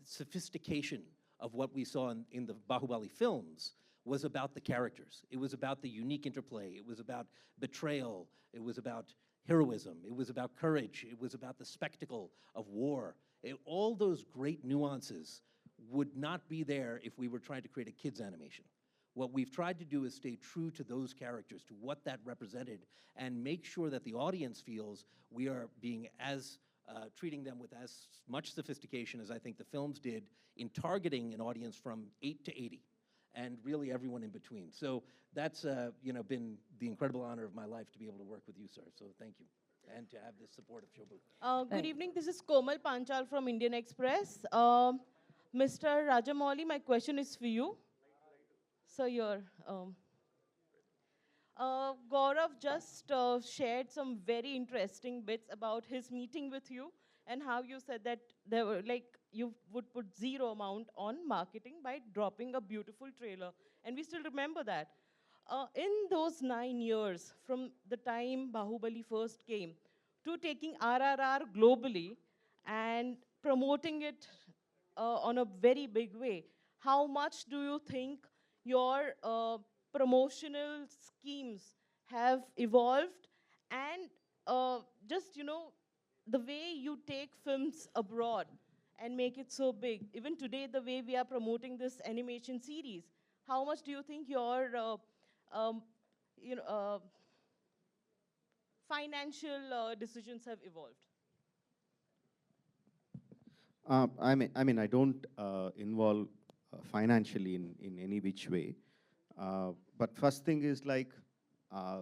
sophistication of what we saw in the Baahubali films was about the characters. It was about the unique interplay. It was about betrayal. It was about heroism. It was about courage. It was about the spectacle of war. All those great nuances would not be there if we were trying to create a kids' animation. What we've tried to do is stay true to those characters, to what that represented, and make sure that the audience feels we are being treating them with as much sophistication as I think the films did in targeting an audience from 8 to 80, and really everyone in between. So that's been the incredible honor of my life to be able to work with you, sir. So thank you, and to have this support of Shobhu. Good evening. This is Komal Panchal from Indian Express. Mr. Rajamouli, my question is for you. So Gaurav just shared some very interesting bits about his meeting with you, and how you said that there were you would put zero amount on marketing by dropping a beautiful trailer, and we still remember that. In those 9 years, from the time Bahubali first came to taking RRR globally and promoting it on a very big way, how much do you think your promotional schemes have evolved, and the way you take films abroad and make it so big? Even today, the way we are promoting this animation series, how much do you think your financial decisions have evolved? I don't involve financially in any which way. But first thing is uh,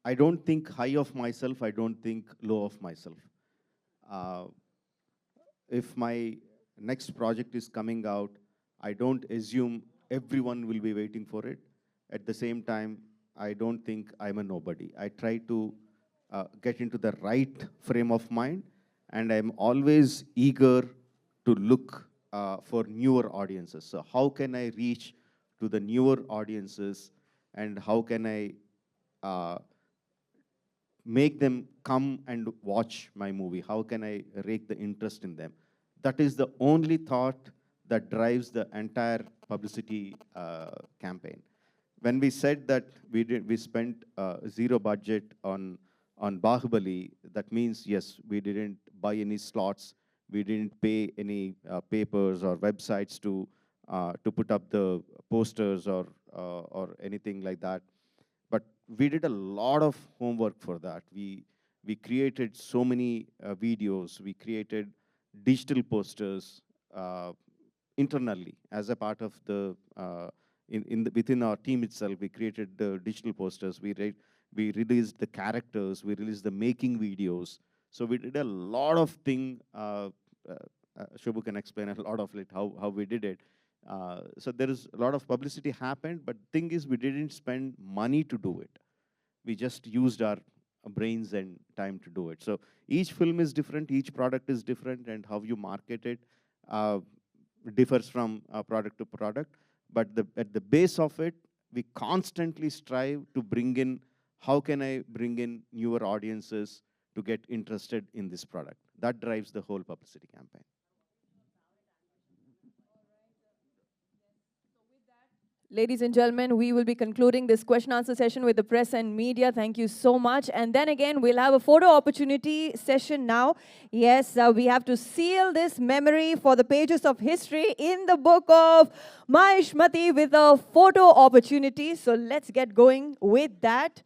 I don't think high of myself, I don't think low of myself. Uh, if my next project is coming out, I don't assume everyone will be waiting for it. At the same time, I don't think I'm a nobody. I try to get into the right frame of mind, and I'm always eager to look for newer audiences. So how can I reach to the newer audiences, and how can I uh, make them come and watch my movie? How can I rake the interest in them? That is the only thought that drives the entire publicity campaign. When we said that we spent zero budget on Baahubali, that means yes, we didn't buy any slots, we didn't pay any papers or websites to put up the posters or anything like that. But we did a lot of homework for that. We created so many videos. We created digital posters internally as a part of the within our team itself. We created the digital posters. We released the characters. We released the making videos. So we did a lot of thing. Shobhu can explain a lot of it, how we did it. So there is a lot of publicity happened, but the thing is we didn't spend money to do it. We just used our brains and time to do it. So each film is different, each product is different, and how you market it differs from product to product. But at the base of it, we constantly strive to bring in, how can I bring in newer audiences to get interested in this product? That drives the whole publicity campaign. Ladies and gentlemen, we will be concluding this question answer session with the press and media. Thank you so much. And then again, we'll have a photo opportunity session now. Yes, we have to seal this memory for the pages of history in the book of Mahishmati with a photo opportunity. So let's get going with that.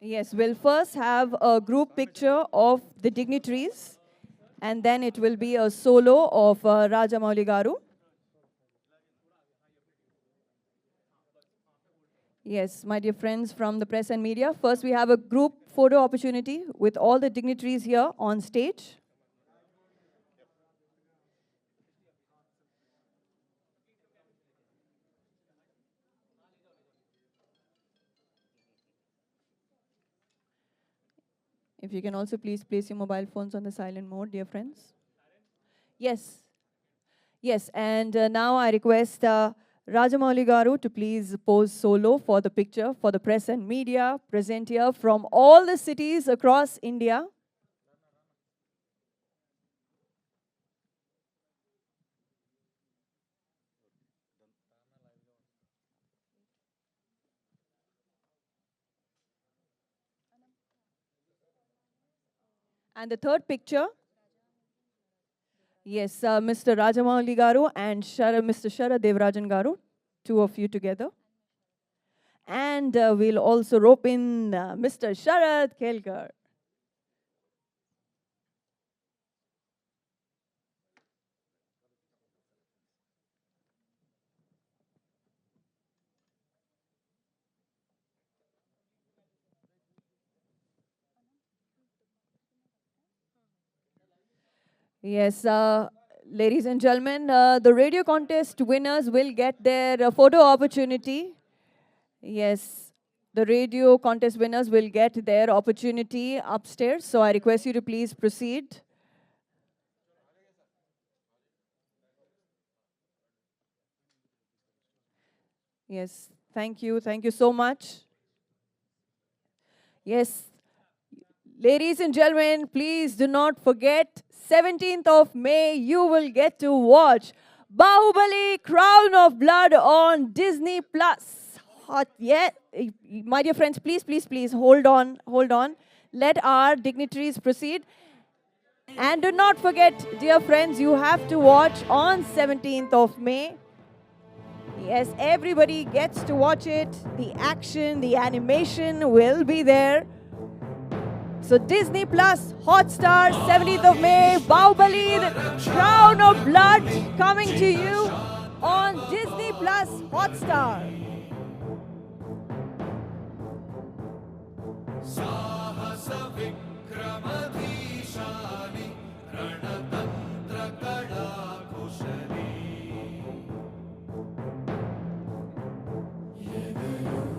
Yes, we'll first have a group picture of the dignitaries, and then it will be a solo of Rajamouli Garu. Yes, my dear friends from the press and media, first we have a group photo opportunity with all the dignitaries here on stage. If you can also please place your mobile phones on the silent mode, dear friends. Yes. Yes, and now I request Rajamouli Garu to please pose solo for the picture for the press and media present here from all the cities across India. And the third picture, yes, Mr. Rajamouli Garu and Mr. Sharad Devarajan Garu, two of you together. And we'll also rope in Mr. Sharad Kelkar. Yes, ladies and gentlemen, the radio contest winners will get their photo opportunity. Yes, the radio contest winners will get their opportunity upstairs. So I request you to please proceed. Yes, thank you. Thank you so much. Yes, ladies and gentlemen, please do not forget, 17th of May, you will get to watch Baahubali Crown of Blood on Disney Plus. Hot, yeah. My dear friends, please, please, please, hold on, hold on. let our dignitaries proceed. And do not forget, dear friends, you have to watch on 17th of May. Yes, everybody gets to watch it. The action, the animation will be there. So Disney Plus, Hotstar, 17th of May, Baahubali, the Crown of Blood coming to you on Disney Plus, Hotstar.